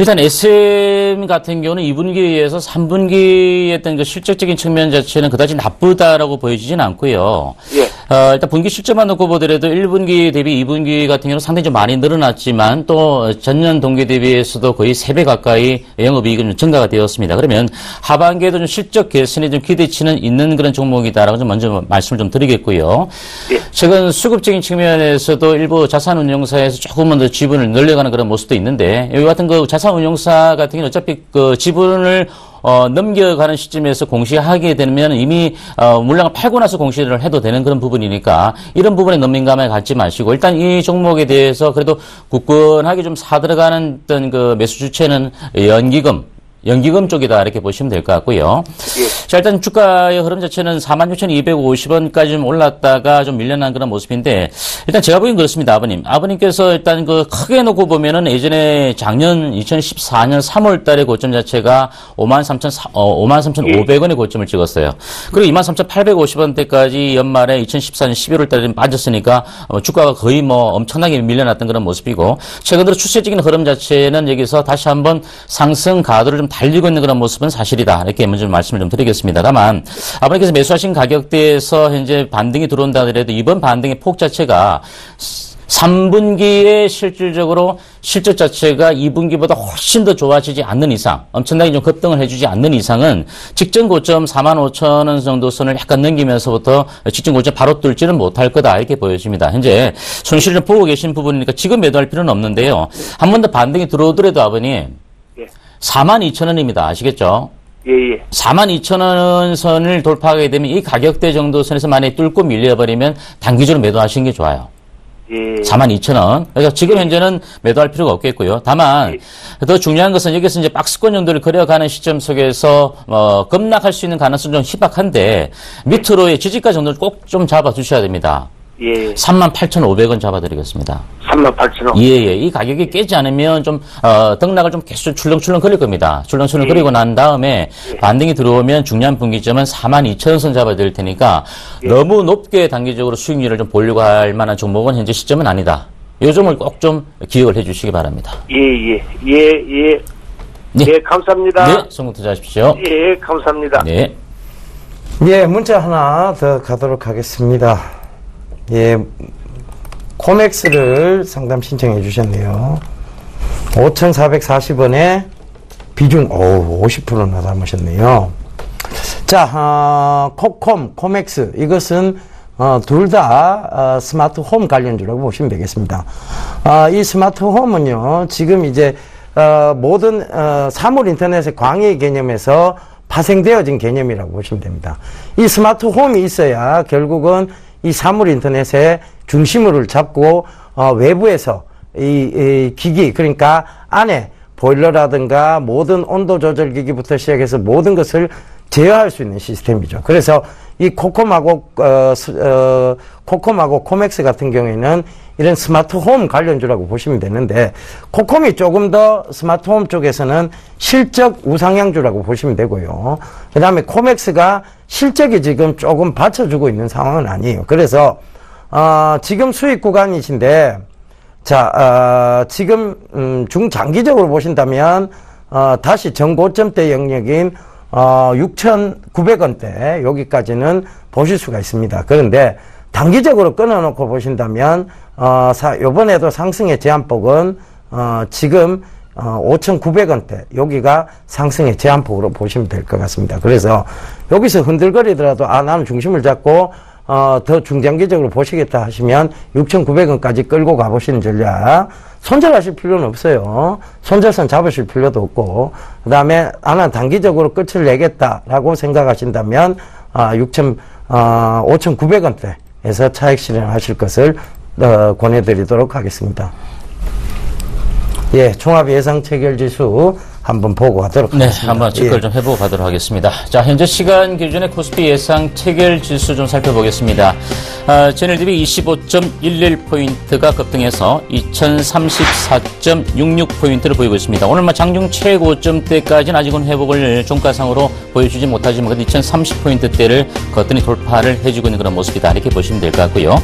일단 SM 같은 경우는 2분기에서 3분기에 어떤 그 실적적인 측면 자체는 그다지 나쁘다라고 보여지진 않고요. 예. 일단 분기 실적만 놓고 보더라도 1분기 대비 2분기 같은 경우는 상당히 좀 많이 늘어났지만 또 전년 동기 대비해서도 거의 3배 가까이 영업이익은 좀 증가가 되었습니다. 그러면 하반기에도 좀 실적 개선이 좀 기대치는 있는 그런 종목이다라고 좀 먼저 말씀을 좀 드리겠고요. 예. 최근 수급적인 측면에서도 일부 자산운용사에서 조금만 더 지분을 늘려가는 그런 모습도 있는데 여기 같은 그 자산운용사 같은 경우는 어차피 그 지분을 넘겨가는 시점에서 공시하게 되면 이미 물량을 팔고 나서 공시를 해도 되는 그런 부분이니까 이런 부분에 너무 민감하게 갖지 마시고 일단 이 종목에 대해서 그래도 굳건하게 좀 사들어가는 어떤 그 매수 주체는 연기금 쪽이다 이렇게 보시면 될 것 같고요. 예. 자, 일단 주가의 흐름 자체는 46,250원까지 좀 올랐다가 좀 밀려난 그런 모습인데 일단 제가 보기엔 그렇습니다, 아버님. 아버님께서 일단 그 크게 놓고 보면은 예전에 작년 2014년 3월 달에 고점 자체가 53,500원의 고점을 찍었어요. 그리고 23,850원대까지 연말에 2014년 11월 달에 빠졌으니까 주가가 거의 뭐 엄청나게 밀려났던 그런 모습이고 최근 들어 추세적인 흐름 자체는 여기서 다시 한번 상승 가도를 좀 달리고 있는 그런 모습은 사실이다. 이렇게 먼저 말씀을 좀 드리겠습니다. 다만 아버님께서 매수하신 가격대에서 현재 반등이 들어온다 하더라도 이번 반등의 폭 자체가 3분기에 실질적으로 실적 자체가 2분기보다 훨씬 더 좋아지지 않는 이상, 엄청나게 좀 급등을 해주지 않는 이상은 직전 고점 45,000원 정도 선을 약간 넘기면서부터 직전 고점 바로 뚫지는 못할 거다 이렇게 보여집니다. 현재 손실을 좀 보고 계신 부분이니까 지금 매도할 필요는 없는데요. 한 번 더 반등이 들어오더라도 아버님 42,000원입니다. 아시겠죠? 예. 42,000원 선을 돌파하게 되면 이 가격대 정도 선에서 만약에 뚫고 밀려버리면 단기적으로 매도하시는 게 좋아요. 예. 42,000원. 그래서 지금 현재는 매도할 필요가 없겠고요. 다만 더 중요한 것은 여기서 이제 박스권 정도를 그려가는 시점 속에서 급락할 수 있는 가능성은 좀 희박한데 밑으로의 지지가 정도를 꼭 좀 잡아주셔야 됩니다. 예. 38,500원 잡아드리겠습니다. 38,000원. 예. 이 가격이 깨지 않으면 좀, 등락을 좀 계속 출렁출렁 거릴 겁니다. 출렁출렁 거리고 난 다음에 반등이 들어오면 중요한 분기점은 42,000원 선 잡아드릴 테니까 너무 높게 단기적으로 수익률을 좀 보려고 할 만한 종목은 현재 시점은 아니다. 요 점을 꼭 좀 기억을 해 주시기 바랍니다. 예. 네. 예, 감사합니다. 네, 성공 투자하십시오. 예, 감사합니다. 네. 예, 문자 하나 더 가도록 하겠습니다. 예, 코맥스를 상담 신청해 주셨네요. 5,440원에 비중, 50%나 담으셨네요. 자, 코맥스. 이것은, 둘 다, 스마트 홈 관련주라고 보시면 되겠습니다. 이 스마트 홈은요, 지금 이제, 모든, 사물 인터넷의 광의 개념에서 파생되어진 개념이라고 보시면 됩니다. 이 스마트 홈이 있어야 결국은 이 사물 인터넷의 중심을 잡고 외부에서 이 기기 그러니까 안에 보일러라든가 모든 온도 조절 기기부터 시작해서 모든 것을 제어할 수 있는 시스템이죠. 그래서 이 코콤하고 코맥스 같은 경우에는 이런 스마트홈 관련주라고 보시면 되는데 코콤이 조금 더 스마트홈 쪽에서는 실적 우상향주라고 보시면 되고요. 그 다음에 코맥스가 실적이 지금 조금 받쳐주고 있는 상황은 아니에요. 그래서 지금 수익 구간이신데 자 지금 중장기적으로 보신다면 다시 전고점대 영역인 6,900원대 여기까지는 보실 수가 있습니다. 그런데 단기적으로 끊어놓고 보신다면 요번에도 상승의 제한폭은 지금 5,900원대 여기가 상승의 제한폭으로 보시면 될 것 같습니다. 그래서 여기서 흔들거리더라도 나는 중심을 잡고 더 중장기적으로 보시겠다 하시면 6,900원까지 끌고 가보시는 전략. 손절하실 필요는 없어요. 손절선 잡으실 필요도 없고, 그 다음에 나는 단기적으로 끝을 내겠다라고 생각하신다면 5,900원대에서 차익 실현하실 것을 권해드리도록 하겠습니다. 예, 종합 예상 체결지수 한번 보고 가도록 하겠습니다. 네, 한번 체크를 좀 해보고 가도록 하겠습니다. 자, 현재 시간 기준의 코스피 예상 체결 지수 좀 살펴보겠습니다. 전일 대비 25.11포인트가 급등해서 2034.66포인트를 보이고 있습니다. 오늘 장중 최고점대까지는 아직은 회복을 종가상으로 보여주지 못하지만 그래도 2030포인트대를 거뜬히 돌파를 해주고 있는 그런 모습이다. 이렇게 보시면 될 것 같고요.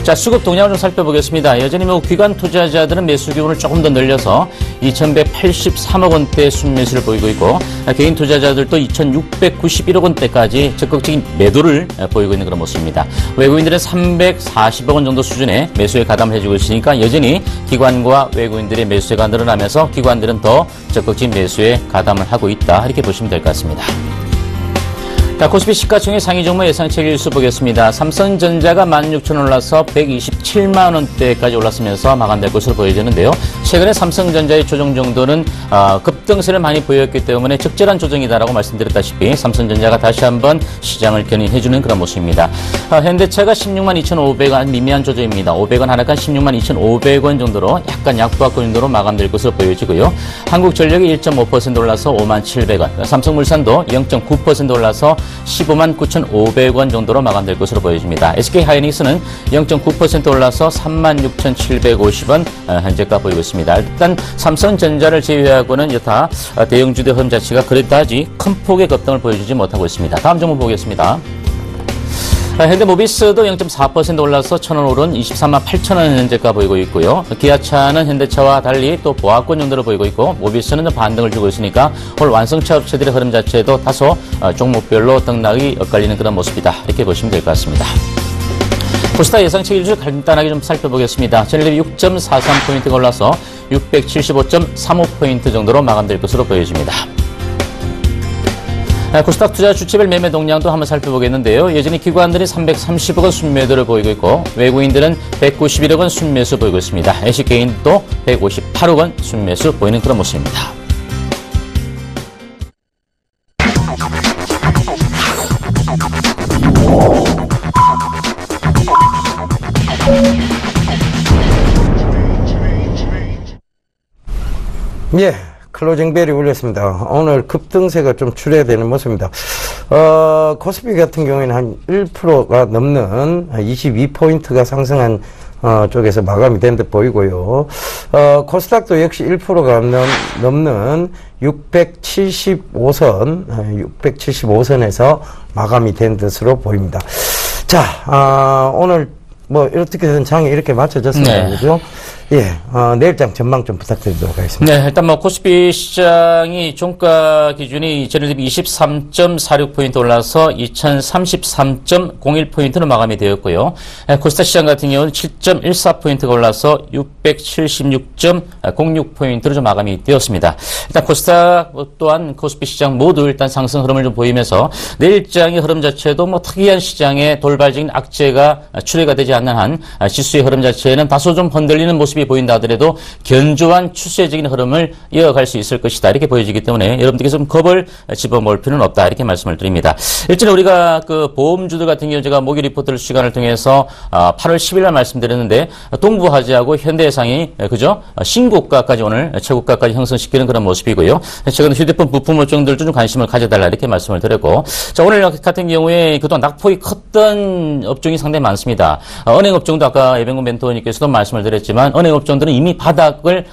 자, 수급 동향을 좀 살펴보겠습니다. 여전히 뭐 기관 투자자들은 매수 기온을 조금 더 늘려서 2,183억 원대 순매수를 보이고 있고, 개인 투자자들도 2,691억 원대까지 적극적인 매도를 보이고 있는 그런 모습입니다. 외국인들은 340억 원 정도 수준의 매수에 가담을 해주고 있으니까 여전히 기관과 외국인들의 매수세가 늘어나면서 기관들은 더 적극적인 매수에 가담을 하고 있다. 이렇게 보시면 될 것 같습니다. 자, 코스피 시가총액 상위 종목 예상책 일수 보겠습니다. 삼성전자가 16,000원 올라서 127만 원대까지 올랐으면서 마감될 것으로 보여지는데요. 최근에 삼성전자의 조정 정도는 급등세를 많이 보였기 때문에 적절한 조정이다라고 말씀드렸다시피 삼성전자가 다시 한번 시장을 견인해주는 그런 모습입니다. 현대차가 16만 2,500원 미미한 조정입니다. 500원 하락한 16만 2,500원 정도로 약간 약보합권 정도로 마감될 것으로 보여지고요. 한국전력이 1.5% 올라서 5만 700원, 삼성물산도 0.9% 올라서 15만 9,500원 정도로 마감될 것으로 보여집니다. SK하이닉스는 0.9% 올라서 36,750원 현재가 보이고 있습니다. 일단 삼성전자를 제외하고는 여타 대형주들 흐름 자체가 그다지 큰 폭의 급등을 보여주지 못하고 있습니다. 다음 종목 보겠습니다. 현대모비스도 0.4% 올라서 1,000원 오른 23만 8천원 현재가 보이고 있고요. 기아차는 현대차와 달리 또 보합권 정도로 보이고 있고, 모비스는 반등을 주고 있으니까 오늘 완성차 업체들의 흐름 자체도 다소 종목별로 등락이 엇갈리는 그런 모습이다. 이렇게 보시면 될 것 같습니다. 코스닥 예상치 일주 간단하게 좀 살펴보겠습니다. 전일비 6.43포인트가 올라서 675.35포인트 정도로 마감될 것으로 보여집니다. 코스닥 투자 주체별 매매 동향도 한번 살펴보겠는데요. 여전히 기관들이 330억 원 순매도를 보이고 있고, 외국인들은 191억 원 순매수 보이고 있습니다. LC개인도 158억 원 순매수 보이는 그런 모습입니다. 예. 클로징벨이 울렸습니다. 오늘 급등세가 좀 출해되는 모습입니다. 코스피 같은 경우에는 한 1%가 넘는 22포인트가 상승한 쪽에서 마감이 된 듯 보이고요. 코스닥도 역시 1%가 넘는 675선에서 마감이 된 듯으로 보입니다. 자, 오늘 뭐 어떻게든 장이 이렇게 맞춰졌습니다. 그죠? 예, 내일장 전망 좀 부탁드리도록 하겠습니다. 네, 일단 뭐 코스피 시장이 종가 기준이 전일 대비 23.46포인트 올라서 2033.01포인트로 마감이 되었고요. 코스닥 시장 같은 경우는 7.14포인트가 올라서 676.06포인트로 좀 마감이 되었습니다. 일단 코스닥 또한 코스피 시장 모두 일단 상승 흐름을 좀 보이면서 내일장의 흐름 자체도 뭐 특이한 시장의 돌발적인 악재가 출해가 되지 않는 한 지수의 흐름 자체는 다소 좀 흔들리는 모습이 보인다 하더라도 견조한 추세적인 흐름을 이어갈 수 있을 것이다. 이렇게 보여지기 때문에 여러분들께서 좀 겁을 집어먹을 필요는 없다. 이렇게 말씀을 드립니다. 일전에 우리가 그 보험주들 같은 경우 제가 목요 리포트를 시간을 통해서 8월 10일 날 말씀드렸는데 동부화재하고 현대해상이 그죠? 신고가까지 오늘 최고가까지 형성시키는 그런 모습이고요. 최근 휴대폰 부품 업종들도 좀 관심을 가져달라 이렇게 말씀을 드렸고, 자, 오늘 같은 경우에 그동안 낙폭이 컸던 업종이 상당히 많습니다. 은행 업종도 아까 예병군 멘토님께서도 말씀을 드렸지만 은행 업종들은 이미 대바닥을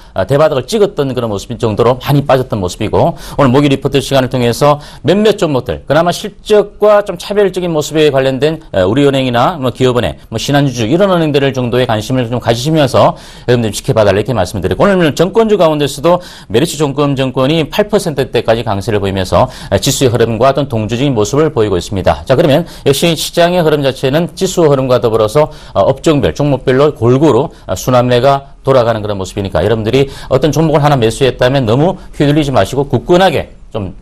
찍었던 그런 모습일 정도로 많이 빠졌던 모습이고, 오늘 목요 리포트 시간을 통해서 몇몇 종목들 그나마 실적과 좀 차별적인 모습에 관련된 우리은행이나 뭐 기업은행, 뭐 신한주주 이런 은행들 정도의 관심을 좀 가지시면서 여러분들 지켜봐달라 이렇게 말씀을 드리고, 오늘 정권주 가운데서도 메리츠종금증권이 8%대까지 강세를 보이면서 지수의 흐름과 어떤 동주적인 모습을 보이고 있습니다. 자, 그러면 역시 시장의 흐름 자체는 지수 흐름과 더불어서 업종별, 종목별로 골고루 순환매가 돌아가는 그런 모습이니까 여러분들이 어떤 종목을 하나 매수했다면 너무 휘둘리지 마시고 굳건하게 좀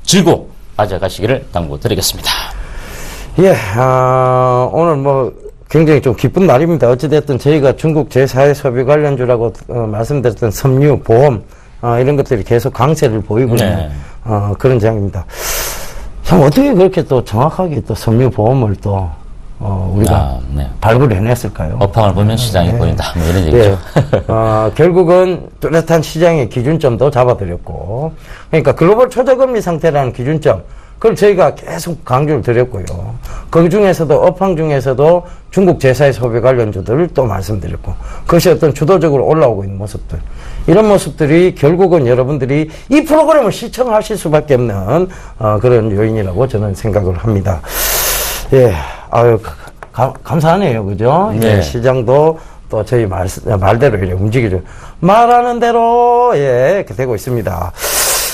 쥐고 가져가시기를 당부드리겠습니다. 예, 오늘 뭐 굉장히 좀 기쁜 날입니다. 어찌됐든 저희가 중국 제4의 소비 관련주라고 말씀드렸던 섬유, 보험 이런 것들이 계속 강세를 보이고 있는 그런 장입니다. 참 어떻게 그렇게 또 정확하게 또 섬유 보험을 또 우리가 발굴해냈을까요? 업황을 보면 시장이 보인다. 뭐 이런 얘기죠. 결국은 뚜렷한 시장의 기준점도 잡아드렸고, 그러니까 글로벌 초저금리 상태라는 기준점, 그걸 저희가 계속 강조를 드렸고요. 그 중에서도 업황 중에서도 중국 제사의 소비 관련주들을 또 말씀드렸고, 그것이 어떤 주도적으로 올라오고 있는 모습들, 이런 모습들이 결국은 여러분들이 이 프로그램을 시청하실 수밖에 없는 그런 요인이라고 저는 생각을 합니다. 예, 아유 감사하네요, 그죠? 네. 예, 시장도 또 저희 말대로 이렇게 움직이죠. 말하는 대로 예, 이렇게 되고 있습니다.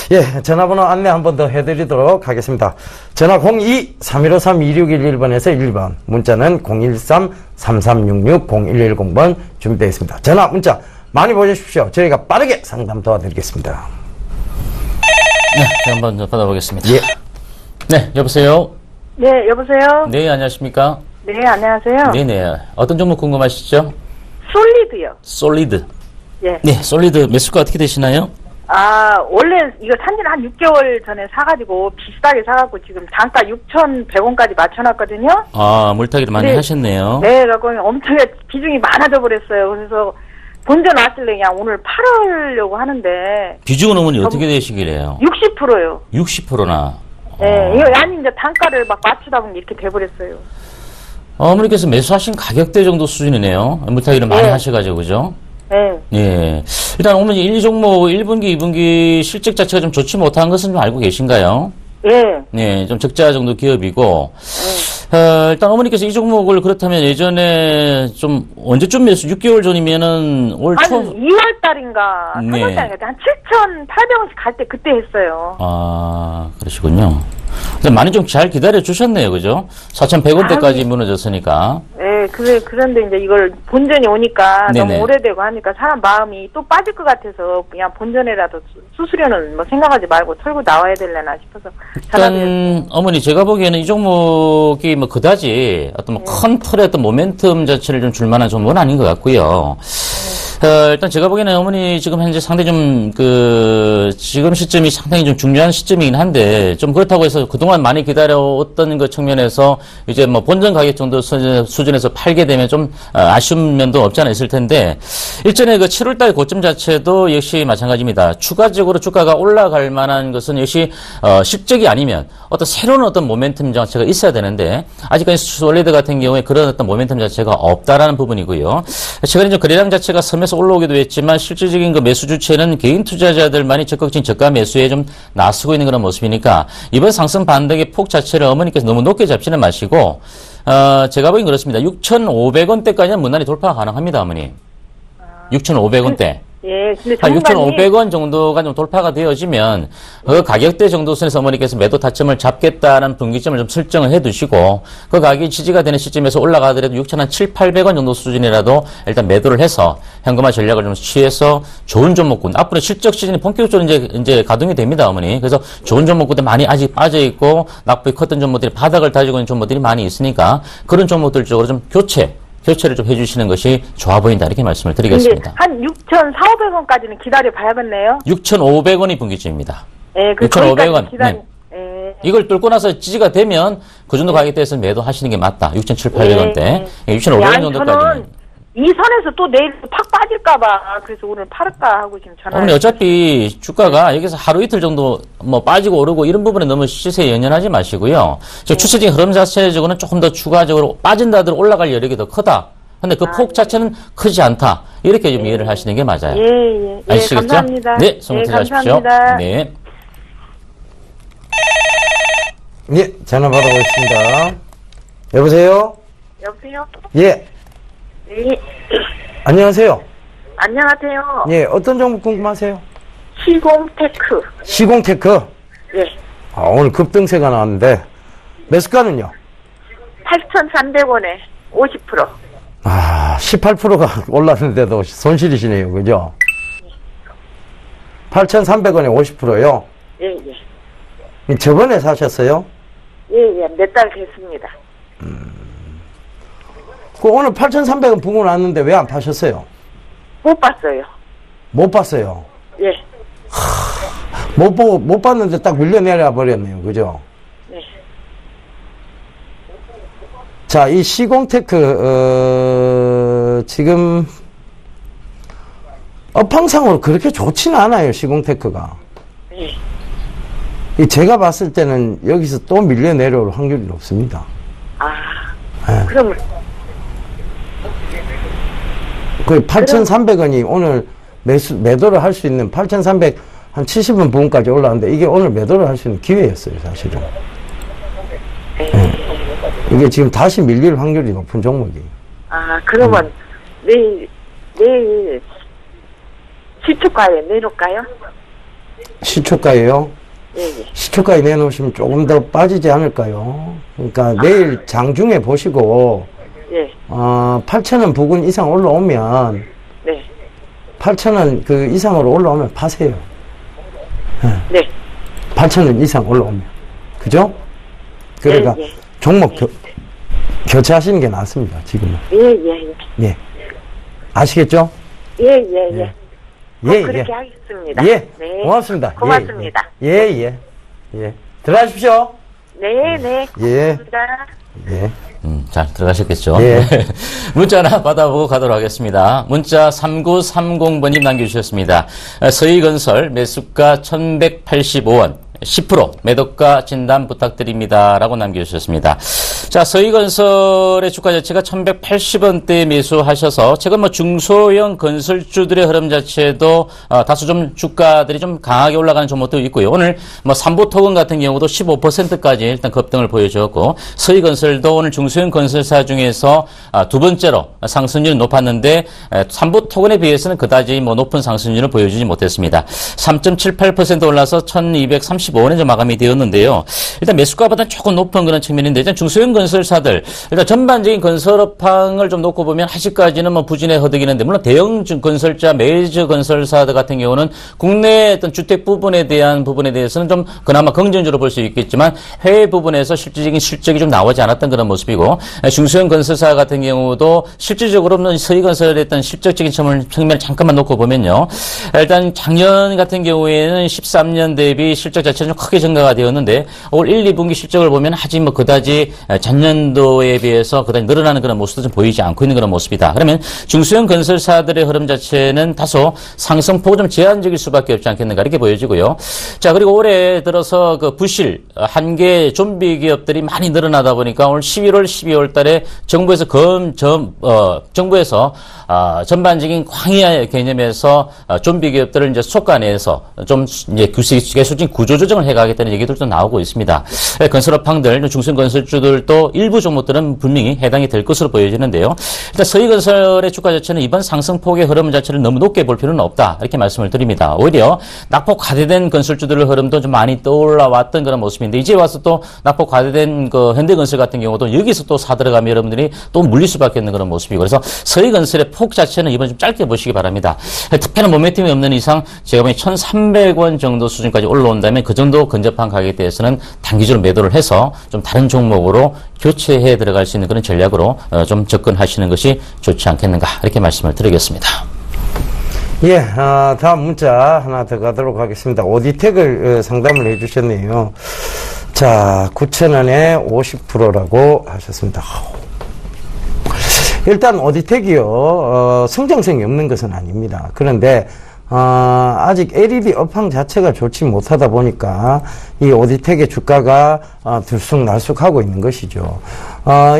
예, 전화번호 안내 한 번 더 해드리도록 하겠습니다. 전화 02-3153-2611번에서 1번, 문자는 013-3366-0110번 준비되어 있습니다. 전화, 문자 많이 보내주십시오. 저희가 빠르게 상담 도와드리겠습니다. 네, 한번 받아보겠습니다. 예. 네, 여보세요? 네, 여보세요? 네, 안녕하십니까? 네, 안녕하세요. 네네. 어떤 종목 궁금하시죠? 솔리드요. 솔리드. 예. 네, 솔리드 매수가 어떻게 되시나요? 원래 이거 산지는 한 6개월 전에 사가지고 비싸게 사갖고 지금 단가 6,100원까지 맞춰놨거든요. 아, 물타기를 많이 하셨네요. 네, 그래갖고 엄청 비중이 많아져 버렸어요. 그래서 본전 왔길래 그냥 오늘 팔으려고 하는데. 비중은 어머니 어떻게 되시기래요? 60%요. 60%나. 네, 이거 아니 이제 단가를 막 맞추다 보니 이렇게 돼버렸어요. 어머니께서 매수하신 가격대 정도 수준이네요. 물타기를 많이 네. 하셔가지고, 그죠? 네. 예. 일단 어머니 1, 2종목 1분기, 2분기 실적 자체가 좀 좋지 못한 것은 좀 알고 계신가요? 예. 네, 좀 적자 정도 기업이고, 일단 어머니께서 이 종목을 그렇다면 예전에 좀 언제쯤 매수, 6개월 전이면은 올 한 초, 2월 달인가, 3월 네. 달인가, 한 7,800원씩 갈 때 그때 했어요. 아, 그러시군요. 근데 많이 좀 잘 기다려 주셨네요, 그죠? 4,100원대까지 무너졌으니까. 네, 그런데 이제 이걸 본전이 오니까 네네. 너무 오래되고 하니까 사람 마음이 또 빠질 것 같아서 그냥 본전이라도 수수료는 뭐 생각하지 말고 털고 나와야 되려나 싶어서. 일단, 어머니, 제가 보기에는 이 종목이 뭐 그다지 어떤 뭐 큰 틀의 어떤 모멘텀 자체를 좀 줄 만한 종목은 아닌 것 같고요. 일단 제가 보기에는 어머니 지금 현재 상당히 좀 지금 시점이 상당히 좀 중요한 시점이긴 한데, 좀 그렇다고 해서 그동안 많이 기다려왔던 그 측면에서 이제 뭐 본전 가격 정도 수준에서 팔게 되면 좀 아쉬운 면도 없지 않아 있을 텐데, 일전에 그 7월달 고점 자체도 역시 마찬가지입니다. 추가적으로 주가가 올라갈 만한 것은 역시 실적이 아니면 어떤 새로운 어떤 모멘텀 자체가 있어야 되는데, 아직까지 솔리드 같은 경우에 그런 어떤 모멘텀 자체가 없다라는 부분이고요. 최근에 좀 거래량 자체가 섬에서 올라오기도 했지만 실질적인 그 매수 주체는 개인 투자자들만이 적극적인 저가 매수에 좀 나서고 있는 그런 모습이니까, 이번 상승 반등의 폭 자체를 어머니께서 너무 높게 잡지는 마시고, 제가 보기엔 그렇습니다. 6,500원대까지는 무난히 돌파가 가능합니다, 어머니. 6,500원대. 예, 근데 한 전문가님 6,500원 정도가 좀 돌파가 되어지면 그 가격대 정도 선에서 어머니께서 매도 타점을 잡겠다는 분기점을 좀 설정을 해두시고, 그 가격이 지지가 되는 시점에서 올라가더라도 6,700~800원 정도 수준이라도 일단 매도를 해서 현금화 전략을 좀 취해서 좋은 종목군, 앞으로 실적 시즌이 본격적으로 이제 가동이 됩니다, 어머니. 그래서 좋은 종목군들 많이 아직 빠져 있고 낙폭이 컸던 종목들이 바닥을 다지고 있는 종목들이 많이 있으니까 그런 종목들 쪽으로 좀 교체를 좀 해주시는 것이 좋아 보인다, 이렇게 말씀을 드리겠습니다. 한 6,400원까지는 기다려 봐야겠네요. 6,500원이 분기점입니다. 예, 6,500원. 기다려. 네. 예. 이걸 뚫고 나서 지지가 되면 그 정도 가격대에서 매도하시는 게 맞다. 6,700~800원대. 6,500원 아니, 정도까지는. 저는 이 선에서 또 내일 팍 빠질까봐 그래서 오늘 팔을까 하고 지금 전화. 어머니, 어차피 주가가 여기서 하루 이틀 정도 뭐 빠지고 오르고 이런 부분에 너무 시세에 연연하지 마시고요. 추세적인 흐름 자체적으로는 조금 더 추가적으로 빠진다 하더라도 올라갈 여력이 더 크다. 근데 그 폭 자체는 크지 않다. 이렇게 좀 이해를 하시는 게 맞아요. 예. 아시겠죠? 감사합니다. 네, 손을 들어가십시오. 감사합니다. 네. 예, 전화 받아보겠습니다. 여보세요? 여보세요? 예, 네. 안녕하세요. 안녕하세요. 예, 어떤 종목 궁금하세요? 시공테크. 시공테크. 예. 오늘 급등세가 나왔는데 매수가는요? 8,300원에 50%. 18%가 올랐는데도 손실이시네요, 그죠? 8,300원에 50%요? 예. 저번에 사셨어요? 예. 몇 달 됐습니다. 그 오늘 8,300원 부고 났는데 왜 안 파셨어요? 못 봤어요. 못 봤어요. 예. 못 봤는데 딱 밀려내려 버렸네요, 그죠? 네. 자, 이 시공테크, 지금, 업황상으로 그렇게 좋지는 않아요, 시공테크가. 예. 제가 봤을 때는 여기서 또 밀려 내려올 확률이 높습니다. 네. 그럼 그 8,300원이 오늘 매도를 할 수 있는 8,300 한 70원 부분까지 올라왔는데 이게 오늘 매도를 할 수 있는 기회였어요, 사실은. 네. 이게 지금 다시 밀릴 확률이 높은 종목이에요. 그러면 내일 시초가에 내놓을까요? 시초가에요? 예. 시초가에 내놓으시면 조금 더 빠지지 않을까요? 그러니까 내일 장중에 보시고, 예. 8,000원 부근 이상 올라오면, 네. 8,000원 그 이상으로 올라오면 파세요. 네. 8,000원 이상 올라오면. 그죠? 그러니까 예. 종목 교체하시는 게 낫습니다, 지금은. 예. 아시겠죠? 예. 예. 그렇게 하겠습니다. 예. 네. 고맙습니다. 고맙습니다. 예. 들어가십시오. 네. 예. 고맙습니다. 예. 잘 들어가셨겠죠? 예. 문자 하나 받아보고 가도록 하겠습니다. 문자 3930번님 남겨주셨습니다. 서희건설 매수가 1185원. 10% 매도가 진단 부탁드립니다. 라고 남겨주셨습니다. 자, 서희건설의 주가 자체가 1180원대에 매수하셔서 최근 뭐 중소형 건설주들의 흐름 자체도 다소 좀 주가들이 좀 강하게 올라가는 종목도 있고요. 오늘 뭐 삼보토건 같은 경우도 15%까지 일단 급등을 보여주었고 서희건설도 오늘 중소형 건설사 중에서 두 번째로 상승률이 높았는데 삼보토건에 비해서는 그다지 뭐 높은 상승률을 보여주지 못했습니다. 3.78% 올라서 1235원에 좀 마감이 되었는데요. 일단 매수가보다는 조금 높은 그런 측면인데 일단 중소형 건설사들 일단 전반적인 건설업황을 좀 놓고 보면 아직까지는 뭐 부진에 허덕이는데 물론 대형 건설자 메이저 건설사들 같은 경우는 국내 어떤 주택 부분에 대해서는 좀 그나마 긍정적으로 볼 수 있겠지만 해외 부분에서 실질적인 실적이 좀 나오지 않았던 그런 모습이고 중소형 건설사 같은 경우도 실질적으로는 서희건설의 어떤 실적적인 측면을 잠깐만 놓고 보면요. 일단 작년 같은 경우에는 13년 대비 실적 자체는 좀 크게 증가가 되었는데 올 1, 2분기 실적을 보면 아직 뭐 그다지 전년도에 비해서 그다지 늘어나는 그런 모습도 좀 보이지 않고 있는 그런 모습이다. 그러면 중소형 건설사들의 흐름 자체는 다소 상승폭이 좀 제한적일 수밖에 없지 않겠는가 이렇게 보여지고요. 자, 그리고 올해 들어서 그 부실 한계 좀비 기업들이 많이 늘어나다 보니까 오늘 11월, 12월 달에 정부에서 전반적인 광야 개념에서 좀비 기업들을 이제 속아내서 좀 이제 계속적인 구조조정을 해가겠다는 얘기들도 나오고 있습니다. 건설업황들, 중소형 건설주들도 일부 종목들은 분명히 해당이 될 것으로 보여지는데요. 일단 서희건설의 주가 자체는 이번 상승폭의 흐름 자체를 너무 높게 볼 필요는 없다. 이렇게 말씀을 드립니다. 오히려 낙폭 과대된 건설주들의 흐름도 좀 많이 떠올라왔던 그런 모습인데 이제 와서 또 낙폭 과대된 그 현대건설 같은 경우도 여기서 또 사들어가면 여러분들이 또 물릴 수밖에 없는 그런 모습이고 그래서 서희건설의 폭 자체는 이번 좀 짧게 보시기 바랍니다. 특별한 모멘텀이 없는 이상 제가 보니 1,300원 정도 수준까지 올라온다면 그 정도 근접한 가격에 대해서는 단기적으로 매도를 해서 좀 다른 종목으로 교체해 들어갈 수 있는 그런 전략으로 좀 접근하시는 것이 좋지 않겠는가 이렇게 말씀을 드리겠습니다. 예, 다음 문자 하나 더 가도록 하겠습니다. 오디텍을 상담을 해주셨네요. 자, 9,000원에 50%라고 하셨습니다. 일단 오디텍이요, 성장성이 없는 것은 아닙니다. 그런데 아직 LED 업황 자체가 좋지 못하다 보니까 이 오디텍의 주가가 들쑥날쑥하고 있는 것이죠.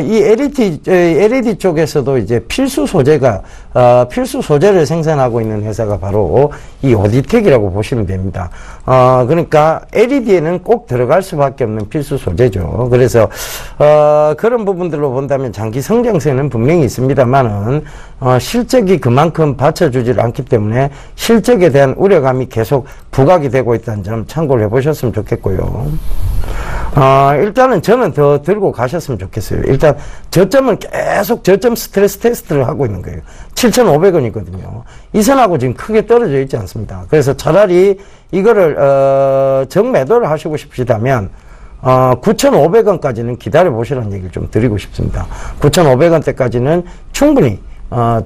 이 LED 쪽에서도 이제 필수 소재를 생산하고 있는 회사가 바로 이 오디텍이라고 보시면 됩니다. 그러니까 LED에는 꼭 들어갈 수밖에 없는 필수 소재죠. 그래서 그런 부분들로 본다면 장기 성장세는 분명히 있습니다만은 실적이 그만큼 받쳐주질 않기 때문에 실적에 대한 우려감이 계속 부각이 되고 있다는 점 참고를 해보셨으면 좋겠고요. 일단은 저는 더 들고 가셨으면 좋겠어요. 일단 저점은 계속 저점 스트레스 테스트를 하고 있는 거예요. 7,500원이거든요. 이 선하고 지금 크게 떨어져 있지 않습니다. 그래서 차라리 이거를 정매도를 하시고 싶으시다면 9,500원까지는 기다려 보시라는 얘기를 좀 드리고 싶습니다. 9,500원대까지는 충분히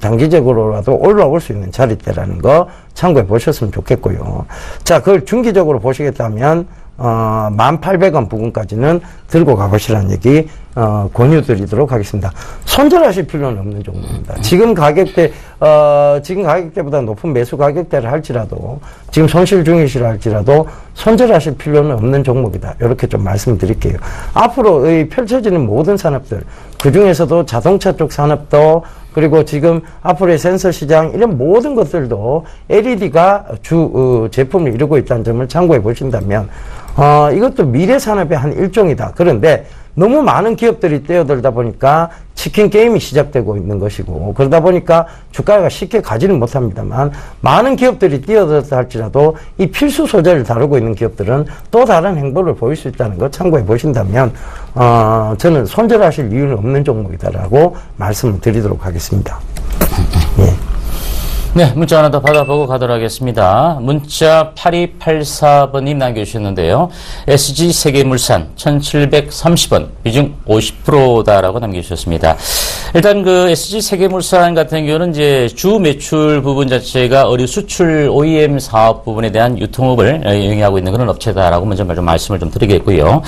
단기적으로라도 올라올 수 있는 자리대라는 거 참고해 보셨으면 좋겠고요. 자, 그걸 중기적으로 보시겠다면 1,800원 부근까지는 들고 가보시라는 얘기 권유드리도록 하겠습니다. 손절하실 필요는 없는 종목입니다. 지금 가격대보다 높은 매수 가격대를 할지라도, 지금 손실 중이시라 할지라도 손절하실 필요는 없는 종목이다. 이렇게 좀 말씀드릴게요. 앞으로 펼쳐지는 모든 산업들, 그 중에서도 자동차 쪽 산업도, 그리고 지금 앞으로의 센서 시장, 이런 모든 것들도 LED가 주 제품을 이루고 있다는 점을 참고해 보신다면, 이것도 미래 산업의 한 일종이다. 그런데 너무 많은 기업들이 뛰어들다 보니까 치킨 게임이 시작되고 있는 것이고, 그러다 보니까 주가가 쉽게 가지는 못합니다만, 많은 기업들이 뛰어들었다 할지라도 이 필수 소재를 다루고 있는 기업들은 또 다른 행보를 보일 수 있다는 것 참고해 보신다면, 저는 손절하실 이유는 없는 종목이다라고 말씀을 드리도록 하겠습니다. 예. 네, 문자 하나 더 받아보고 가도록 하겠습니다. 문자 8284번님 남겨주셨는데요. SG세계물산 1730원, 비중 50%다라고 남겨주셨습니다. 일단 그 SG세계물산 같은 경우는 이제 주 매출 부분 자체가 의류 수출 OEM 사업 부분에 대한 유통업을 영위하고 있는 그런 업체다라고 먼저 좀 말씀을 좀 드리겠고요.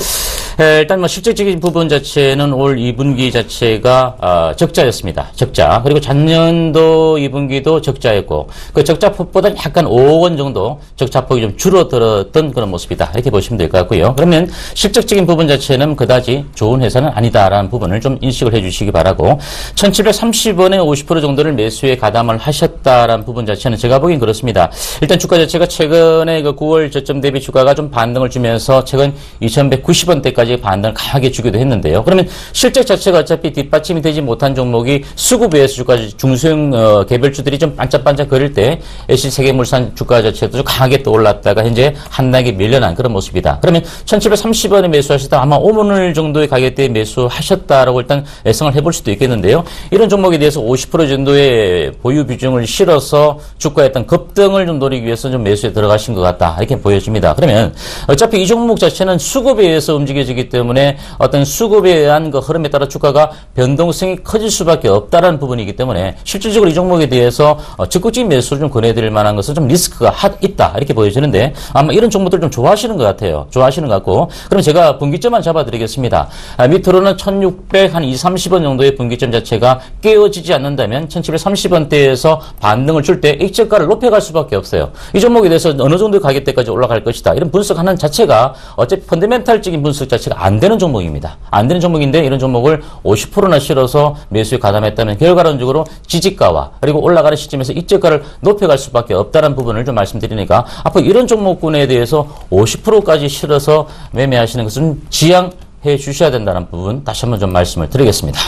일단 뭐 실질적인 부분 자체는 올 2분기 자체가 적자였습니다. 적자. 그리고 작년도 2분기도 적자였고, 그 적자폭보다는 약간 5억 원 정도 적자폭이 좀 줄어들었던 그런 모습이다. 이렇게 보시면 될 것 같고요. 그러면 실적적인 부분 자체는 그다지 좋은 회사는 아니다라는 부분을 좀 인식을 해주시기 바라고, 1730원에 50% 정도를 매수에 가담을 하셨다라는 부분 자체는 제가 보기엔 그렇습니다. 일단 주가 자체가 최근에 그 9월 저점 대비 주가가 좀 반등을 주면서 최근 2190원대까지 반등을 강하게 주기도 했는데요. 그러면 실적 자체가 어차피 뒷받침이 되지 못한 종목이 수급에서 주까지 중소형 개별주들이 좀 반짝반짝 거릴 때 SG세계물산 주가 자체도 좀 강하게 또 올랐다가 현재 한 단계 밀려난 그런 모습이다. 그러면 1730원에 매수하시다 아마 5만 정도의 가격대에 매수하셨다라고 일단 예상을 해볼 수도 있겠는데요. 이런 종목에 대해서 50% 정도의 보유 비중을 실어서 주가의 어떤 급등을 좀 노리기 위해서 좀 매수에 들어가신 것 같다. 이렇게 보여집니다. 그러면 어차피 이 종목 자체는 수급에 의해서 움직여지기 때문에 어떤 수급에 의한 그 흐름에 따라 주가가 변동성이 커질 수밖에 없다라는 부분이기 때문에 실질적으로 이 종목에 대해서 적극적인 매수를 좀 권해드릴 만한 것은 좀 리스크가 있다. 이렇게 보여지는데 아마 이런 종목들 좀 좋아하시는 것 같아요. 좋아하시는 것 같고, 그럼 제가 분기점만 잡아드리겠습니다. 밑으로는 1600, 한 230원 정도의 분기점 자체가 깨어지지 않는다면 1730원대에서 반등을 줄 때 익저가를 높여갈 수밖에 없어요. 이 종목에 대해서 어느 정도의 가격대까지 올라갈 것이다. 이런 분석하는 자체가 어차피 펀더멘탈적인 분석 자체가 안 되는 종목입니다. 안 되는 종목인데 이런 종목을 50%나 실어서 매수에 가담했다면 결과론적으로 지지가와 그리고 올라가는 시점에서 익저가를 높여갈 수밖에 없다는 부분을 좀 말씀드리니까 앞으로 이런 종목군에 대해서 50%까지 실어서 매매하시는 것은 지양해 주셔야 된다는 부분 다시 한번 좀 말씀을 드리겠습니다.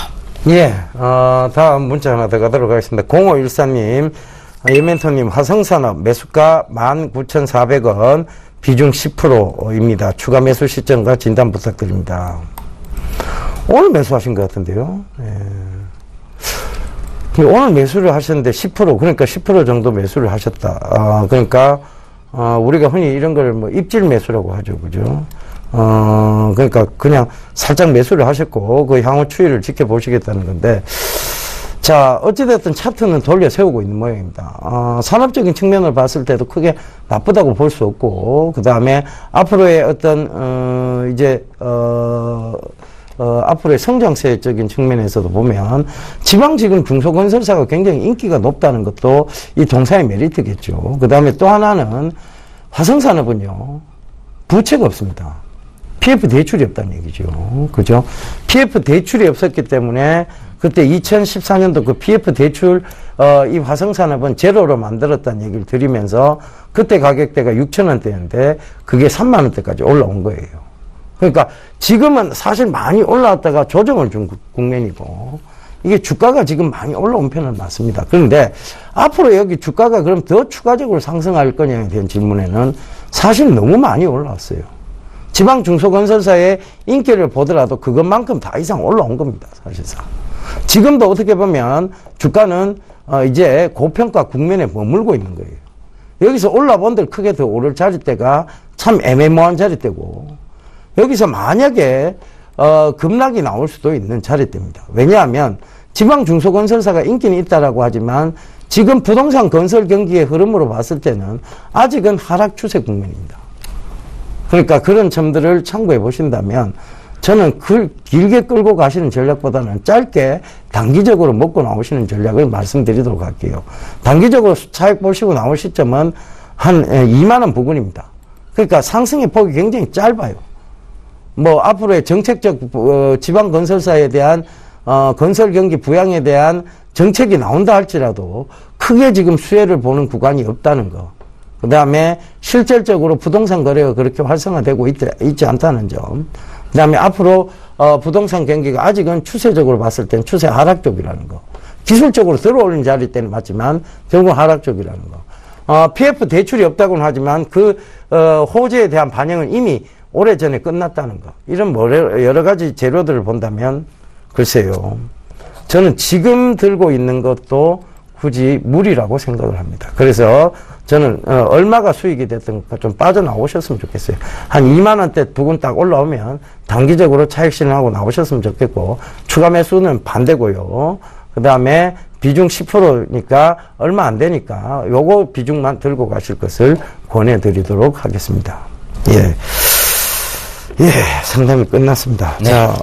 예, 다음 문자 하나 더 가도록 하겠습니다. 0514님, 예멘토님, 화성산업 매수가 19,400원, 비중 10%입니다. 추가 매수 시점과 진단 부탁드립니다. 오늘 매수하신 것 같은데요. 예. 오늘 매수를 하셨는데 10%, 그러니까 10% 정도 매수를 하셨다. 그러니까, 우리가 흔히 이런 걸 뭐 입질 매수라고 하죠. 그죠? 그러니까 그냥 살짝 매수를 하셨고, 그 향후 추이를 지켜보시겠다는 건데, 자, 어찌됐든 차트는 돌려 세우고 있는 모양입니다. 산업적인 측면을 봤을 때도 크게 나쁘다고 볼 수 없고, 그 다음에 앞으로의 어떤, 앞으로의 성장세적인 측면에서도 보면 지방 지금 중소건설사가 굉장히 인기가 높다는 것도 이 동사의 메리트겠죠. 그 다음에 또 하나는 화성산업은요, 부채가 없습니다. PF 대출이 없다는 얘기죠. 그죠? PF 대출이 없었기 때문에 그때 2014년도 그 PF 대출, 이 화성산업은 제로로 만들었다는 얘기를 드리면서 그때 가격대가 6,000원대였는데 그게 3만원대까지 올라온 거예요. 그러니까 지금은 사실 많이 올라왔다가 조정을 준 국면이고, 이게 주가가 지금 많이 올라온 편은 맞습니다. 그런데 앞으로 여기 주가가 그럼 더 추가적으로 상승할 거냐에 대한 질문에는 사실 너무 많이 올라왔어요. 지방 중소건설사의 인기를 보더라도 그것만큼 다 이상 올라온 겁니다. 사실상. 지금도 어떻게 보면 주가는 이제 고평가 국면에 머물고 있는 거예요. 여기서 올라본들 크게 더 오를 자리대가 참 애매모호한 자리대고, 여기서 만약에 급락이 나올 수도 있는 자리대입니다. 왜냐하면 지방 중소건설사가 인기는 있다라고 하지만 지금 부동산 건설 경기의 흐름으로 봤을 때는 아직은 하락 추세 국면입니다. 그러니까 그런 점들을 참고해 보신다면 저는 길게 끌고 가시는 전략보다는 짧게 단기적으로 먹고 나오시는 전략을 말씀드리도록 할게요. 단기적으로 차익 보시고 나올 시점은 한 2만 원 부근입니다. 그러니까 상승의 폭이 굉장히 짧아요. 뭐 앞으로의 정책적 지방 건설사에 대한 건설 경기 부양에 대한 정책이 나온다 할지라도 크게 지금 수혜를 보는 구간이 없다는 거. 그 다음에 실질적으로 부동산 거래가 그렇게 활성화되고 있지 않다는 점. 그 다음에 앞으로 부동산 경기가 아직은 추세적으로 봤을 땐 추세 하락 쪽이라는 거. 기술적으로 들어올린 자리 때는 맞지만 결국 하락 쪽이라는 거. PF 대출이 없다고는 하지만 그 호재에 대한 반영은 이미 오래전에 끝났다는 거. 이런 여러 가지 재료들을 본다면 글쎄요. 저는 지금 들고 있는 것도 굳이 무리라고 생각을 합니다. 그래서 저는 얼마가 수익이 됐든 좀 빠져나오셨으면 좋겠어요. 한 2만 원대 부근 딱 올라오면 단기적으로 차익 실현하고 나오셨으면 좋겠고, 추가 매수는 반대고요. 그 다음에 비중 10%니까 얼마 안 되니까 요거 비중만 들고 가실 것을 권해드리도록 하겠습니다. 예, 상담이 끝났습니다. 네. 자,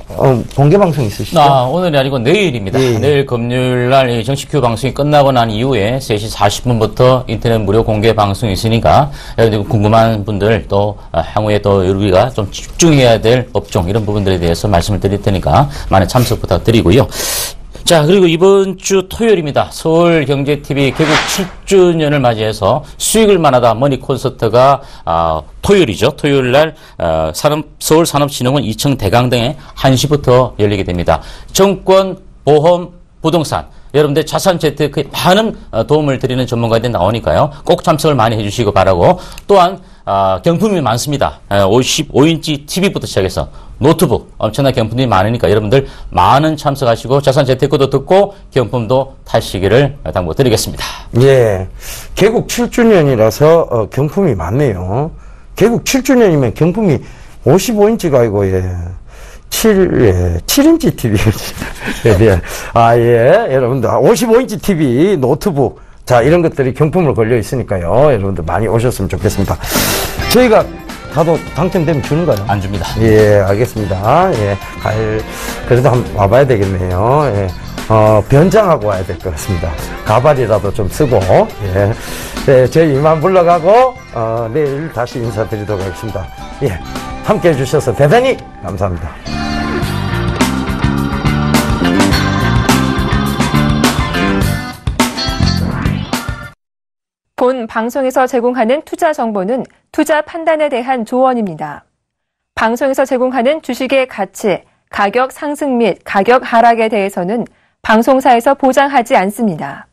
공개 방송 있으시죠? 오늘이 아니고 내일입니다. 예. 내일 금요일 날 정식 큐 방송이 끝나고 난 이후에 3시 40분부터 인터넷 무료 공개 방송이 있으니까 여러분들 궁금한 분들 또 향후에 또 우리가 좀 집중해야 될 업종 이런 부분들에 대해서 말씀을 드릴 테니까 많은 참석 부탁드리고요. 자, 그리고 이번 주 토요일입니다. 서울경제TV 개국 7주년을 맞이해서 수익을 만하다 머니 콘서트가 토요일이죠. 토요일 날 서울산업진흥원 2층 대강당에 1시부터 열리게 됩니다. 정권, 보험, 부동산 여러분들 자산 재테크에 많은 도움을 드리는 전문가들이 나오니까요. 꼭 참석을 많이 해주시고 바라고, 또한 경품이 많습니다. 55인치 TV부터 시작해서 노트북 엄청난 경품들이 많으니까 여러분들 많은 참석하시고 자산 재테크도 듣고 경품도 타시기를 당부드리겠습니다. 예, 개국 7주년이라서 경품이 많네요. 개국 7주년이면 경품이 55인치가 아니고 7인치 TV. 여러분들 55인치 TV, 노트북, 자, 이런 것들이 경품으로 걸려 있으니까요. 여러분들 많이 오셨으면 좋겠습니다. 저희가 가도 당첨되면 주는가요? 안 줍니다. 예, 알겠습니다. 예, 그래도 한번 와봐야 되겠네요. 예. 변장하고 와야 될 것 같습니다. 가발이라도 좀 쓰고, 예, 저희 이만 물러가고, 내일 다시 인사드리도록 하겠습니다. 예, 함께 해주셔서 대단히 감사합니다. 본 방송에서 제공하는 투자 정보는 투자 판단에 대한 조언입니다. 방송에서 제공하는 주식의 가치, 가격 상승 및 가격 하락에 대해서는 방송사에서 보장하지 않습니다.